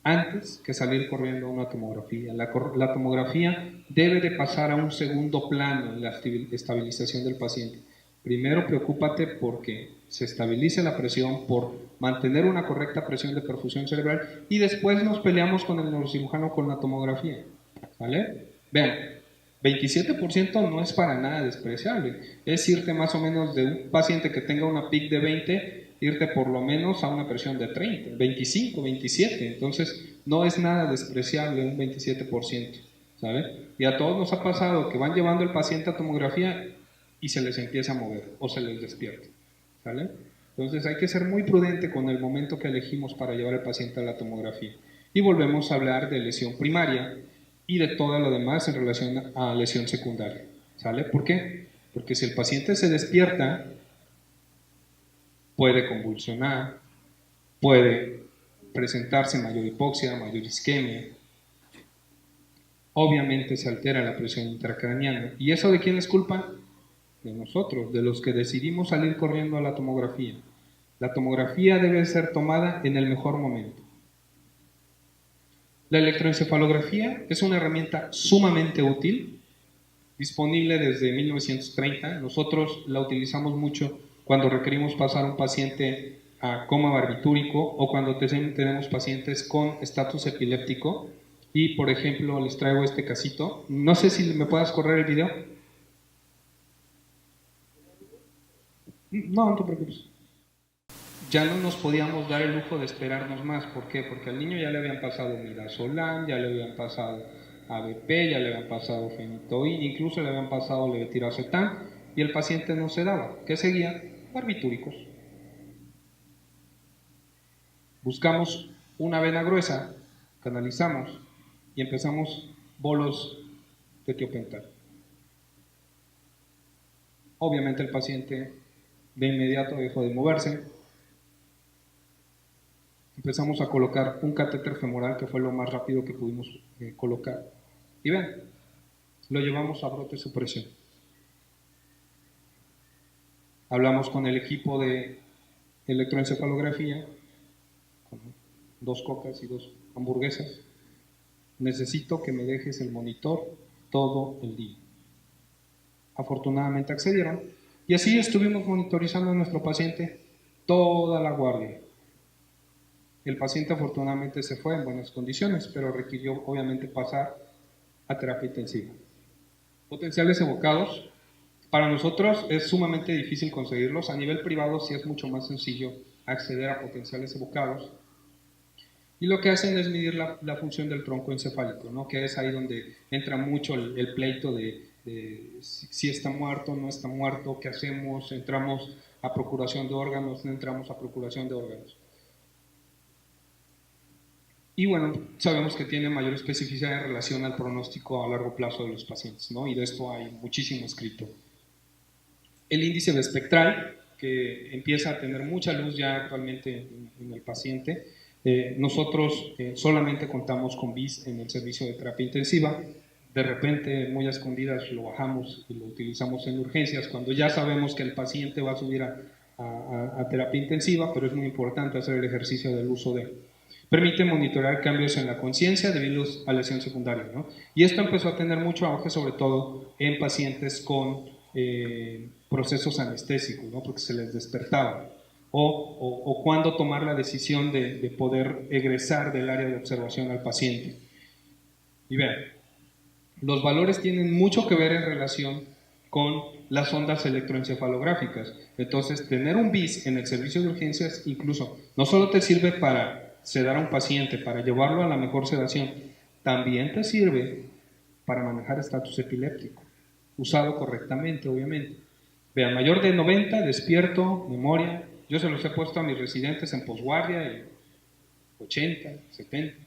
antes que salir corriendo a una tomografía. La tomografía debe de pasar a un segundo plano en la estabilización del paciente. Primero preocúpate porque se estabilice la presión, por mantener una correcta presión de perfusión cerebral y después nos peleamos con el neurocirujano con la tomografía. ¿Vale? Vean, 27% no es para nada despreciable. Es irte más o menos de un paciente que tenga una PIC de 20, irte por lo menos a una presión de 30, 25, 27. Entonces, no es nada despreciable un 27%, ¿sabes? Y a todos nos ha pasado que van llevando el paciente a tomografía y se les empieza a mover o se les despierta, ¿vale? Entonces, hay que ser muy prudente con el momento que elegimos para llevar al paciente a la tomografía. Y volvemos a hablar de lesión primaria y de todo lo demás en relación a lesión secundaria, ¿sale? ¿Por qué? Porque si el paciente se despierta, puede convulsionar, puede presentarse mayor hipoxia, mayor isquemia. Obviamente se altera la presión intracraneana. ¿Y eso de quién es culpa? De nosotros, de los que decidimos salir corriendo a la tomografía. La tomografía debe ser tomada en el mejor momento. La electroencefalografía es una herramienta sumamente útil, disponible desde 1930. Nosotros la utilizamos mucho cuando requerimos pasar a un paciente a coma barbitúrico o cuando tenemos pacientes con estatus epiléptico. Y, por ejemplo, les traigo este casito. No sé si me puedas correr el video. No, no te preocupes. Ya no nos podíamos dar el lujo de esperarnos más. ¿Por qué? Porque al niño ya le habían pasado midazolam, ya le habían pasado ABP, ya le habían pasado fenitoína, incluso le habían pasado levetiracetam, y el paciente no se daba. ¿Qué seguía? Barbitúricos. Buscamos una vena gruesa, canalizamos y empezamos bolos de tiopental. Obviamente el paciente de inmediato dejó de moverse. Empezamos a colocar un catéter femoral, que fue lo más rápido que pudimos colocar. Y ven, lo llevamos a brote supresión. Hablamos con el equipo de electroencefalografía, con 2 cocas y 2 hamburguesas. Necesito que me dejes el monitor todo el día. Afortunadamente accedieron y así estuvimos monitorizando a nuestro paciente toda la guardia. El paciente afortunadamente se fue en buenas condiciones, pero requirió obviamente pasar a terapia intensiva. Potenciales evocados, para nosotros es sumamente difícil conseguirlos. A nivel privado sí es mucho más sencillo acceder a potenciales evocados. Y lo que hacen es medir la función del tronco encefálico, ¿no? Que es ahí donde entra mucho el pleito de si está muerto, no está muerto, qué hacemos, entramos a procuración de órganos, no entramos a procuración de órganos. Y bueno, sabemos que tiene mayor especificidad en relación al pronóstico a largo plazo de los pacientes, ¿no? Y de esto hay muchísimo escrito. El índice B espectral que empieza a tener mucha luz ya actualmente en el paciente. Nosotros solamente contamos con BIS en el servicio de terapia intensiva. De repente, muy a escondidas, lo bajamos y lo utilizamos en urgencias cuando ya sabemos que el paciente va a subir a terapia intensiva, pero es muy importante hacer el ejercicio del uso de. Permite monitorear cambios en la conciencia debido a lesión secundaria, ¿no? Y esto empezó a tener mucho auge, sobre todo en pacientes con procesos anestésicos, ¿no? Porque se les despertaba. O cuándo tomar la decisión de poder egresar del área de observación al paciente. Y vean, los valores tienen mucho que ver en relación con las ondas electroencefalográficas. Entonces, tener un BIS en el servicio de urgencias incluso no solo te sirve para sedar a un paciente, para llevarlo a la mejor sedación, también te sirve para manejar estatus epiléptico, usado correctamente, obviamente. Vean, mayor de 90, despierto, memoria. Yo se los he puesto a mis residentes en posguardia, y 80, 70.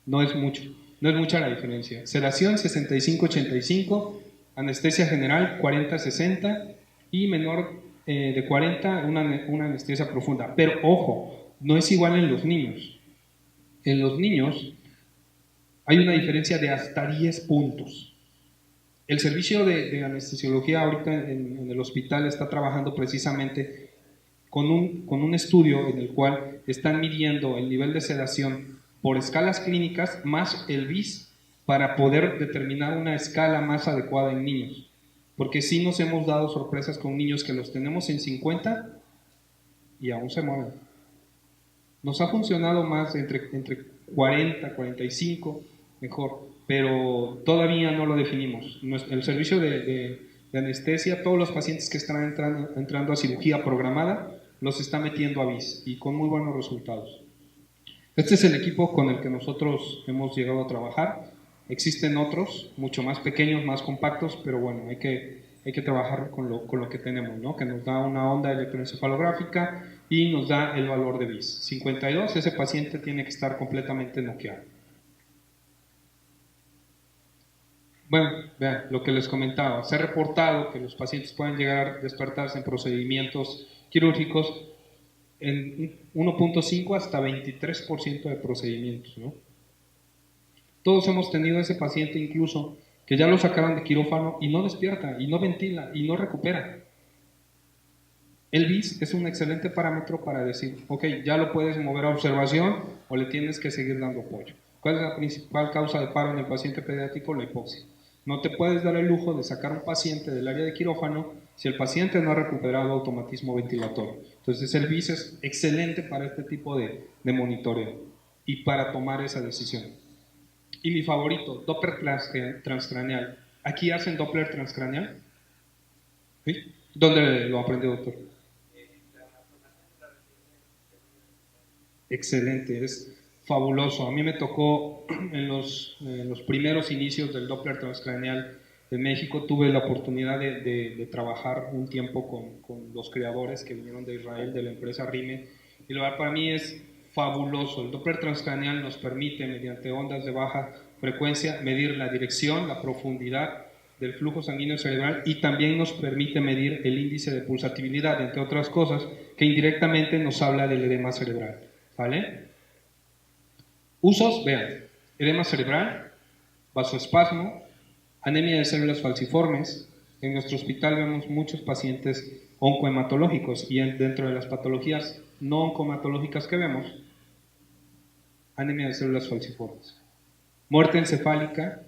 No es mucho, no es mucha la diferencia. Sedación 65-85, anestesia general 40-60 y menor de 40 una anestesia profunda. Pero ojo, no es igual en los niños. En los niños hay una diferencia de hasta 10 puntos. El servicio de anestesiología ahorita en el hospital está trabajando precisamente con un estudio en el cual están midiendo el nivel de sedación por escalas clínicas más el BIS para poder determinar una escala más adecuada en niños. Porque sí nos hemos dado sorpresas con niños que los tenemos en 50 y aún se mueven. Nos ha funcionado más entre 40, 45, mejor, pero todavía no lo definimos. El servicio de anestesia, todos los pacientes que están entrando a cirugía programada, los está metiendo a BIS y con muy buenos resultados. Este es el equipo con el que nosotros hemos llegado a trabajar. Existen otros, mucho más pequeños, más compactos, pero bueno, hay que trabajar con lo que tenemos, ¿no? Que nos da una onda electroencefalográfica y nos da el valor de BIS. 52, ese paciente tiene que estar completamente noqueado. Bueno, vean, lo que les comentaba, se ha reportado que los pacientes pueden llegar a despertarse en procedimientos quirúrgicos en 1.5 hasta 23% de procedimientos, ¿no? Todos hemos tenido ese paciente incluso que ya lo sacaron de quirófano y no despierta, y no ventila, y no recupera. El BIS es un excelente parámetro para decir, ok, ya lo puedes mover a observación o le tienes que seguir dando apoyo. ¿Cuál es la principal causa de paro en el paciente pediátrico? La hipoxia. No te puedes dar el lujo de sacar a un paciente del área de quirófano si el paciente no ha recuperado automatismo ventilatorio. Entonces el BIS es excelente para este tipo de monitoreo y para tomar esa decisión. Y mi favorito, Doppler transcraneal. ¿Aquí hacen Doppler transcraneal? ¿Sí? ¿Dónde lo aprendió, doctor? Excelente, es fabuloso. A mí me tocó en los primeros inicios del Doppler transcraneal de México, tuve la oportunidad de trabajar un tiempo con los creadores que vinieron de Israel, de la empresa RIME, y lo para mí es fabuloso. El Doppler transcraneal nos permite, mediante ondas de baja frecuencia, medir la dirección, la profundidad del flujo sanguíneo cerebral y también nos permite medir el índice de pulsatividad, entre otras cosas, que indirectamente nos habla del edema cerebral. ¿Vale? Usos, vean, edema cerebral, vasoespasmo, anemia de células falciformes. En nuestro hospital vemos muchos pacientes oncohematológicos y dentro de las patologías no oncohematológicas que vemos, anemia de células falciformes, muerte encefálica,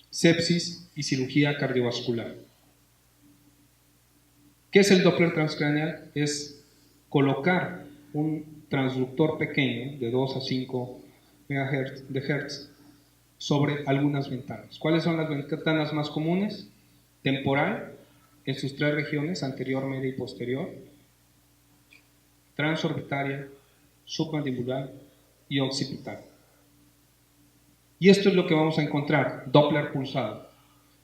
sepsis y cirugía cardiovascular. ¿Qué es el Doppler transcraneal? Es colocar un transductor pequeño de 2 a 5 MHz sobre algunas ventanas. ¿Cuáles son las ventanas más comunes? Temporal, en sus 3 regiones, anterior, media y posterior, transorbitaria, submandibular y occipital. Y esto es lo que vamos a encontrar, Doppler pulsado.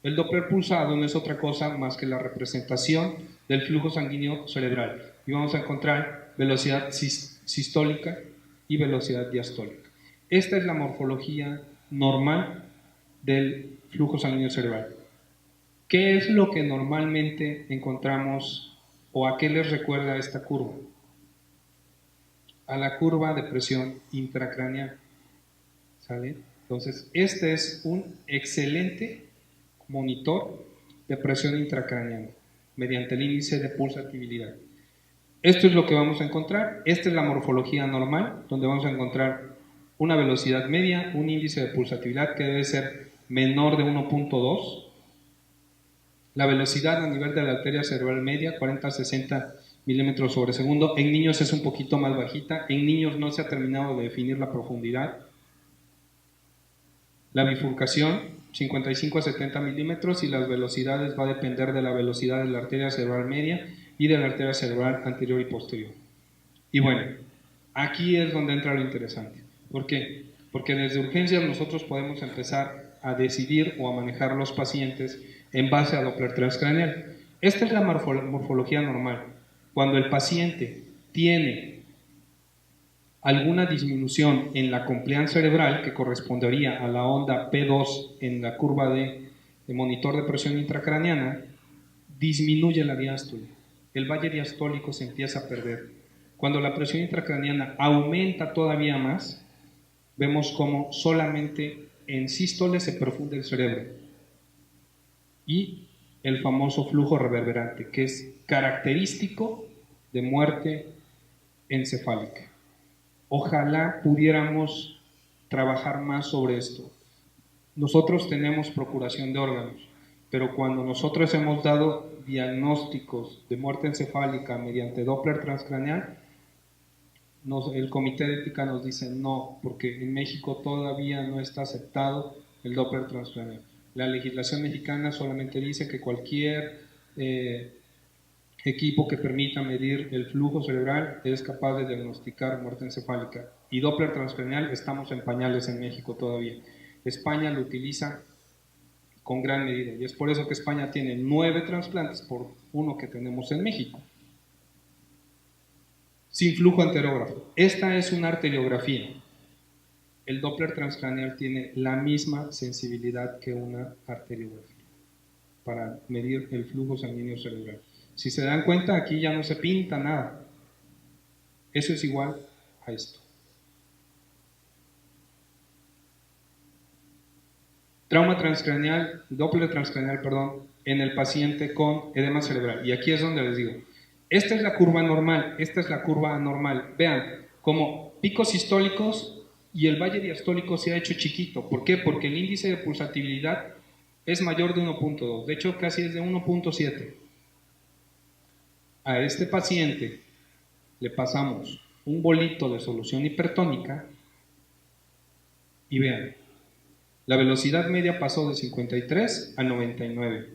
El Doppler pulsado no es otra cosa más que la representación del flujo sanguíneo cerebral. Y vamos a encontrar velocidad sistólica y velocidad diastólica. Esta es la morfología normal del flujo sanguíneo cerebral. ¿Qué es lo que normalmente encontramos ¿O a qué les recuerda esta curva? A la curva de presión intracraneal. ¿Sale? Entonces, este es un excelente monitor de presión intracraneal mediante el índice de pulsatividad. Esto es lo que vamos a encontrar. Esta es la morfología normal, donde vamos a encontrar una velocidad media, un índice de pulsatividad que debe ser menor de 1.2. La velocidad a nivel de la arteria cerebral media, 40 a 60 milímetros sobre segundo. En niños es un poquito más bajita. En niños no se ha terminado de definir la profundidad. La bifurcación, 55 a 70 milímetros, y las velocidades va a depender de la velocidad de la arteria cerebral media y de la arteria cerebral anterior y posterior. Y bueno, aquí es donde entra lo interesante. ¿Por qué? Porque desde urgencias nosotros podemos empezar a decidir o a manejar los pacientes en base a Doppler transcraneal. Esta es la morfología normal. Cuando el paciente tiene alguna disminución en la compliance cerebral, que correspondería a la onda P2 en la curva de monitor de presión intracraneana, disminuye la diástole. El valle diastólico se empieza a perder. Cuando la presión intracraneana aumenta todavía más, vemos como solamente en sístole se perfunde el cerebro. Y el famoso flujo reverberante, que es característico de muerte encefálica. Ojalá pudiéramos trabajar más sobre esto. Nosotros tenemos procuración de órganos, pero cuando nosotros hemos dado diagnósticos de muerte encefálica mediante Doppler transcraneal, el comité de ética nos dice no, porque en México todavía no está aceptado el Doppler transcraneal. La legislación mexicana solamente dice que cualquier equipo que permita medir el flujo cerebral es capaz de diagnosticar muerte encefálica. Y Doppler transcraneal estamos en pañales en México todavía. España lo utiliza con gran medida, y es por eso que España tiene 9 trasplantes por uno que tenemos en México. Sin flujo anterógrafo. Esta es una arteriografía. El Doppler transcraneal tiene la misma sensibilidad que una arteriografía para medir el flujo sanguíneo cerebral. Si se dan cuenta, aquí ya no se pinta nada. Eso es igual a esto. Trauma transcraneal, Doppler transcraneal, perdón, en el paciente con edema cerebral. Y aquí es donde les digo, esta es la curva normal, esta es la curva anormal. Vean, como picos sistólicos y el valle diastólico se ha hecho chiquito. ¿Por qué? Porque el índice de pulsatividad es mayor de 1.2, de hecho casi es de 1.7. A este paciente le pasamos un bolito de solución hipertónica y vean, la velocidad media pasó de 53 a 99.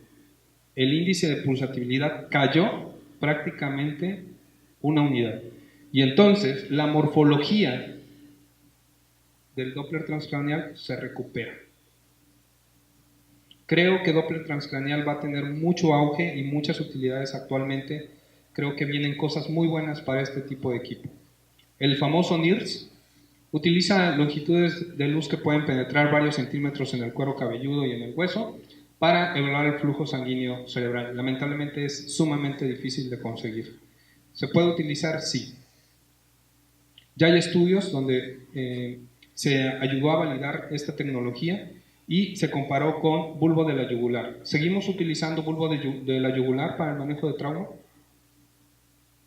El índice de pulsatividad cayó prácticamente una unidad. Y entonces la morfología del Doppler transcraneal se recupera. Creo que Doppler transcraneal va a tener mucho auge y muchas utilidades actualmente. Creo que vienen cosas muy buenas para este tipo de equipo. El famoso NIRS utiliza longitudes de luz que pueden penetrar varios centímetros en el cuero cabelludo y en el hueso para evaluar el flujo sanguíneo cerebral. Lamentablemente es sumamente difícil de conseguir. ¿Se puede utilizar? Sí. Ya hay estudios donde se ayudó a validar esta tecnología y se comparó con bulbo de la yugular. ¿Seguimos utilizando bulbo de la yugular para el manejo de trauma?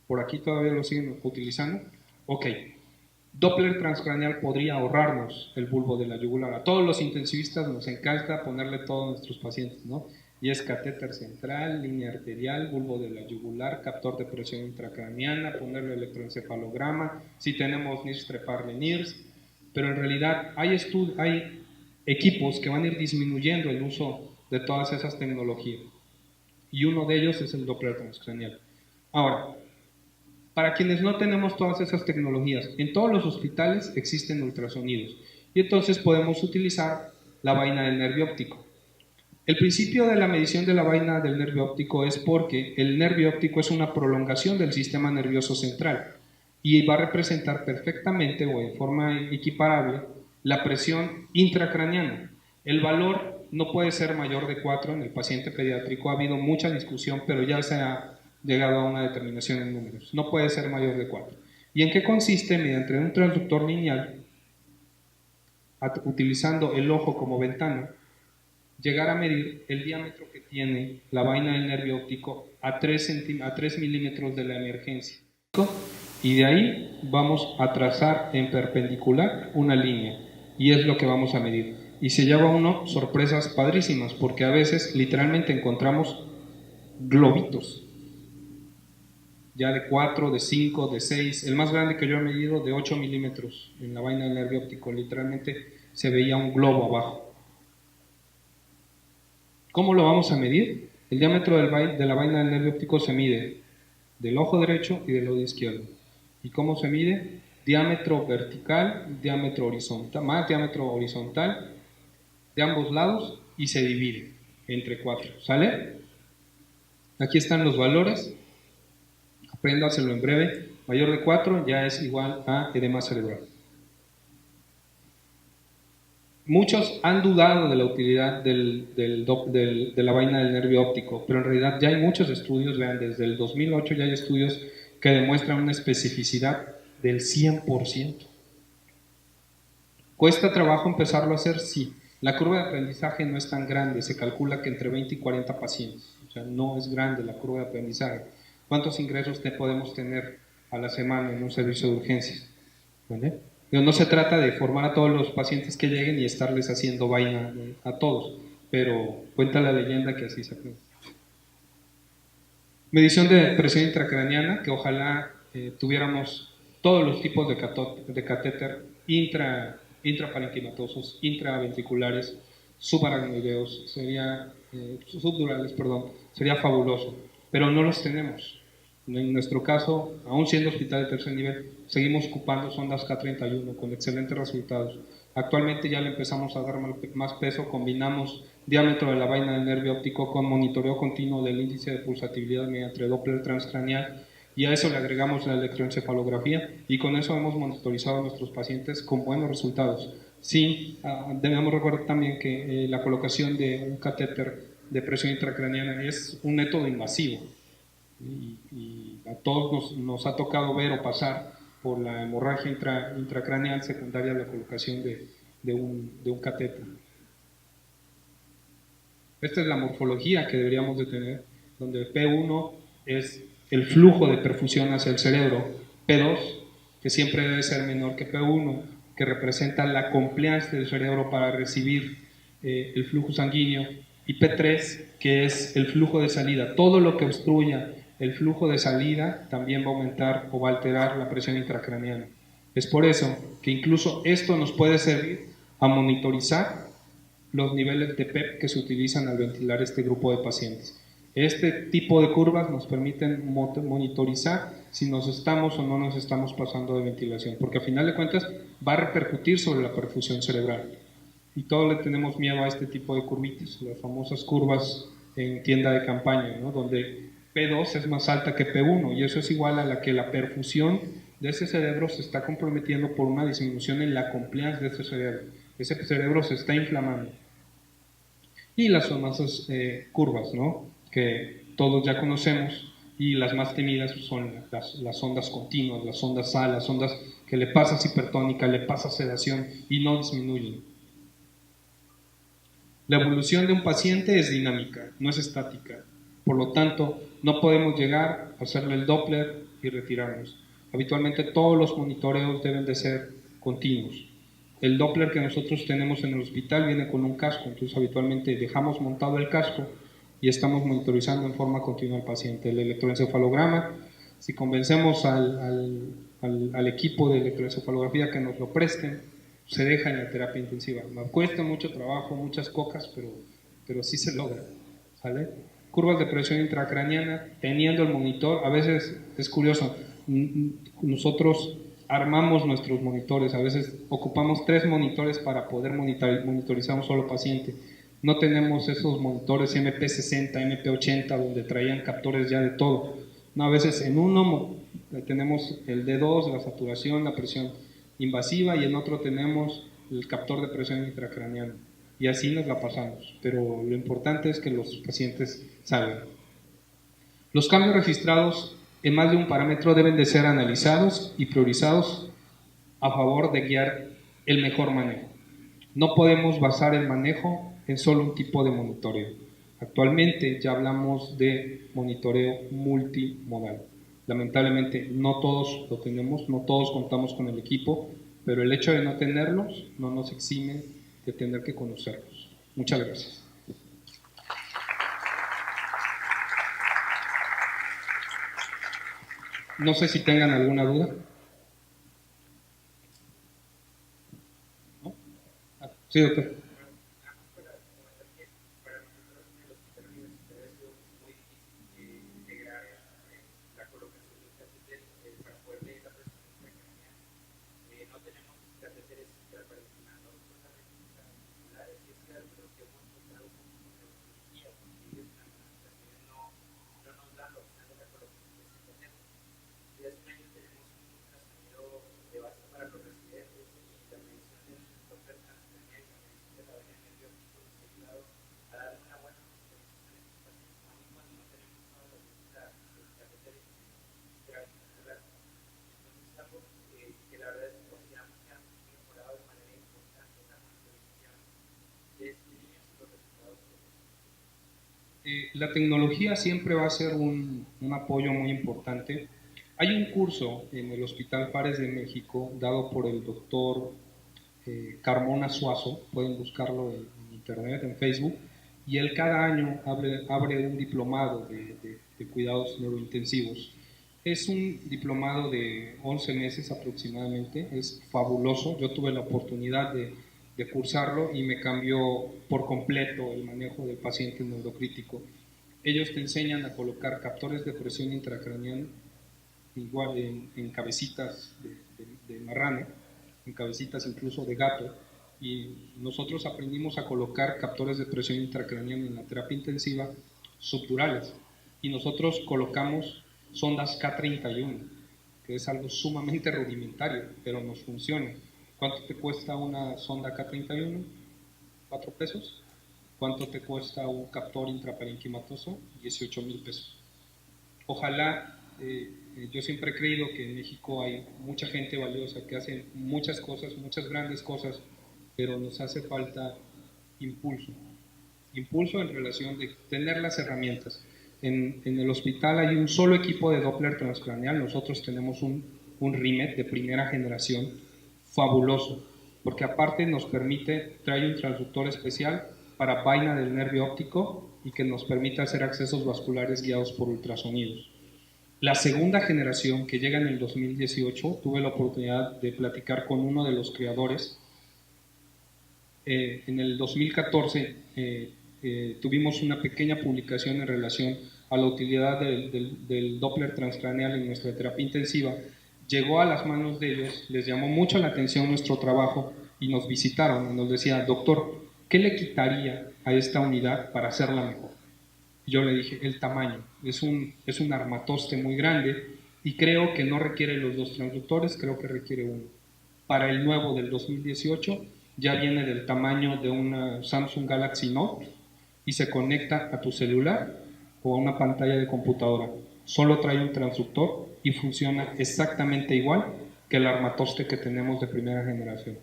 ¿Por aquí todavía lo siguen utilizando? Ok. Doppler transcraneal podría ahorrarnos el bulbo de la yugular. A todos los intensivistas nos encanta ponerle todo a nuestros pacientes, ¿no? Y es catéter central, línea arterial, bulbo de la yugular, captor de presión intracraneana, ponerle electroencefalograma, si tenemos NIRS, treparle NIRS, pero en realidad hay equipos que van a ir disminuyendo el uso de todas esas tecnologías, y uno de ellos es el Doppler transcraneal. Ahora, para quienes no tenemos todas esas tecnologías, en todos los hospitales existen ultrasonidos y entonces podemos utilizar la vaina del nervio óptico. El principio de la medición de la vaina del nervio óptico es porque el nervio óptico es una prolongación del sistema nervioso central y va a representar perfectamente o en forma equiparable la presión intracraneana. El valor no puede ser mayor de 4 en el paciente pediátrico. Ha habido mucha discusión, pero ya se ha llegado a una determinación en números. No puede ser mayor de 4. ¿Y en qué consiste? Mediante un transductor lineal, utilizando el ojo como ventana, llegar a medir el diámetro que tiene la vaina del nervio óptico a 3 milímetros de la emergencia. Y de ahí vamos a trazar en perpendicular una línea, y es lo que vamos a medir. Y se lleva uno sorpresas padrísimas, porque a veces literalmente encontramos globitos, ya de 4, de 5, de 6, el más grande que yo he medido de 8 milímetros en la vaina del nervio óptico, literalmente se veía un globo abajo. ¿Cómo lo vamos a medir? El diámetro de la vaina del nervio óptico se mide del ojo derecho y del ojo izquierdo. ¿Y cómo se mide? Diámetro vertical, diámetro horizontal, más diámetro horizontal de ambos lados, y se divide entre 4. ¿Sale? Aquí están los valores. Apréndaselo en breve. Mayor de 4 ya es igual a edema cerebral. Muchos han dudado de la utilidad de la vaina del nervio óptico, pero en realidad ya hay muchos estudios, vean, desde el 2008 ya hay estudios que demuestran una especificidad del 100%. ¿Cuesta trabajo empezarlo a hacer? Sí. La curva de aprendizaje no es tan grande, se calcula que entre 20 y 40 pacientes, o sea, no es grande la curva de aprendizaje. ¿Cuántos ingresos podemos tener a la semana en un servicio de urgencias? ¿Vale? Pero no se trata de formar a todos los pacientes que lleguen y estarles haciendo vaina a todos, pero cuenta la leyenda que así se aprende. Medición de presión intracraniana, que ojalá tuviéramos todos los tipos de catéter intraparenquimatosos, intraventriculares, subaracnoideos, subdurales, sería fabuloso, pero no los tenemos. En nuestro caso, aún siendo hospital de tercer nivel, seguimos ocupando sondas K31 con excelentes resultados. Actualmente ya le empezamos a dar más peso, combinamos diámetro de la vaina del nervio óptico con monitoreo continuo del índice de pulsatividad mediante Doppler transcranial, y a eso le agregamos la electroencefalografía, y con eso hemos monitorizado a nuestros pacientes con buenos resultados. Sí, debemos recordar también que la colocación de un catéter de presión intracraniana es un método invasivo, y a todos nos ha tocado ver o pasar por la hemorragia intracraneal secundaria a la colocación de un catéter. Esta es la morfología que deberíamos de tener, donde P1 es el flujo de perfusión hacia el cerebro, P2, que siempre debe ser menor que P1, que representa la compliance del cerebro para recibir el flujo sanguíneo, y P3, que es el flujo de salida. Todo lo que obstruya el flujo de salida también va a aumentar o va a alterar la presión intracraneana. Es por eso que incluso esto nos puede servir a monitorizar los niveles de PEP que se utilizan al ventilar este grupo de pacientes. Este tipo de curvas nos permiten monitorizar si nos estamos o no nos estamos pasando de ventilación, porque a final de cuentas va a repercutir sobre la perfusión cerebral. Y todos le tenemos miedo a este tipo de curvitas, las famosas curvas en tienda de campaña, ¿no? Donde P2 es más alta que P1, y eso es igual a la que la perfusión de ese cerebro se está comprometiendo por una disminución en la compliance de ese cerebro. Ese cerebro se está inflamando. Y las famosas curvas, ¿no? Que todos ya conocemos, y las más temidas son las ondas continuas, las ondas A, las ondas que le pasas hipertónica, le pasas sedación y no disminuyen. La evolución de un paciente es dinámica, no es estática. Por lo tanto, no podemos llegar a hacerle el Doppler y retirarnos. Habitualmente todos los monitoreos deben de ser continuos. El Doppler que nosotros tenemos en el hospital viene con un casco, entonces habitualmente dejamos montado el casco y estamos monitorizando en forma continua al paciente. El electroencefalograma, si convencemos al equipo de electroencefalografía que nos lo presten, se deja en la terapia intensiva. Nos cuesta mucho trabajo, muchas cocas, pero sí se logra, ¿sale? Curvas de presión intracraniana, teniendo el monitor, a veces es curioso, nosotros armamos nuestros monitores, a veces ocupamos 3 monitores para poder monitorizar un solo paciente. No tenemos esos monitores MP60, MP80, donde traían captores ya de todo. No, a veces en uno tenemos el D2, la saturación, la presión invasiva, y en otro tenemos el captor de presión intracraniana. Y así nos la pasamos, pero lo importante es que los pacientes salgan. Los cambios registrados en más de un parámetro deben de ser analizados y priorizados a favor de guiar el mejor manejo. No podemos basar el manejo en solo un tipo de monitoreo. Actualmente ya hablamos de monitoreo multimodal. Lamentablemente no todos lo tenemos, no todos contamos con el equipo, pero el hecho de no tenerlos no nos exime de tener que conocerlos. Muchas gracias. No sé si tengan alguna duda. ¿No? Sí, doctor. La tecnología siempre va a ser un apoyo muy importante. Hay un curso en el Hospital Juárez de México dado por el doctor Carmona Suazo, pueden buscarlo en internet, en Facebook, y él cada año abre un diplomado de cuidados neurointensivos. Es un diplomado de 11 meses aproximadamente, es fabuloso. Yo tuve la oportunidad de cursarlo y me cambió por completo el manejo del paciente neurocrítico. Ellos te enseñan a colocar captores de presión intracraneal igual en cabecitas de marrano, en cabecitas incluso de gato, y nosotros aprendimos a colocar captores de presión intracraneal en la terapia intensiva subdurales, y nosotros colocamos sondas K31, que es algo sumamente rudimentario, pero nos funciona. ¿Cuánto te cuesta una sonda K31? ¿4 pesos? ¿Cuánto te cuesta un captor intraparenquimatoso? 18,000 pesos. Ojalá, yo siempre he creído que en México hay mucha gente valiosa que hace muchas cosas, muchas grandes cosas, pero nos hace falta impulso. Impulso en relación de tener las herramientas. En el hospital hay un solo equipo de Doppler transcraneal, nosotros tenemos un RIMET de primera generación fabuloso, porque aparte nos permite, trae un transductor especial para vaina del nervio óptico y que nos permite hacer accesos vasculares guiados por ultrasonidos. La segunda generación, que llega en el 2018, tuve la oportunidad de platicar con uno de los creadores. En el 2014 tuvimos una pequeña publicación en relación a la utilidad del Doppler transcraneal en nuestra terapia intensiva. Llegó a las manos de ellos, les llamó mucho la atención nuestro trabajo y nos visitaron y nos decía, doctor, ¿qué le quitaría a esta unidad para hacerla mejor? Yo le dije, el tamaño, es un armatoste muy grande y creo que no requiere los 2 transductores, creo que requiere uno. Para el nuevo del 2018 ya viene del tamaño de una Samsung Galaxy Note y se conecta a tu celular o a una pantalla de computadora. Solo trae un transductor y funciona exactamente igual que el armatoste que tenemos de primera generación.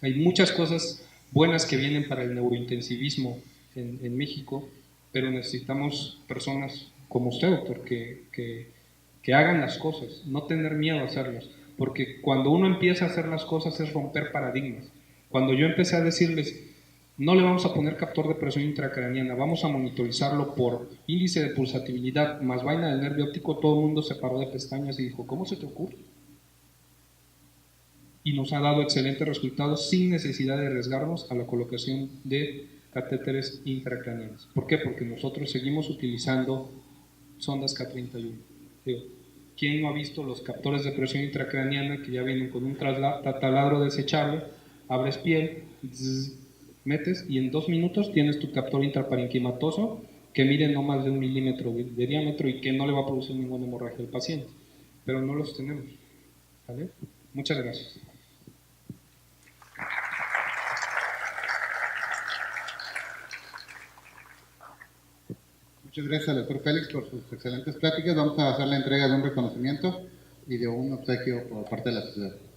Hay muchas cosas buenas que vienen para el neurointensivismo en México, pero necesitamos personas como usted, doctor, que hagan las cosas, no tener miedo a hacerlas, porque cuando uno empieza a hacer las cosas es romper paradigmas. Cuando yo empecé a decirles, no le vamos a poner captor de presión intracraneana, vamos a monitorizarlo por índice de pulsatividad más vaina del nervio óptico, todo el mundo se paró de pestañas y dijo, ¿cómo se te ocurre? Y nos ha dado excelentes resultados sin necesidad de arriesgarnos a la colocación de catéteres intracraneales. ¿Por qué? Porque nosotros seguimos utilizando sondas K31. ¿Quién no ha visto los captores de presión intracraneana que ya vienen con un taladro desechable? Abres piel, metes y en 2 minutos tienes tu captor intraparenquimatoso que mide no más de 1 milímetro de diámetro y que no le va a producir ninguna hemorragia al paciente. Pero no los tenemos. ¿Vale? Muchas gracias. Muchas gracias al doctor Félix por sus excelentes pláticas. Vamos a hacer la entrega de un reconocimiento y de un obsequio por parte de la sociedad.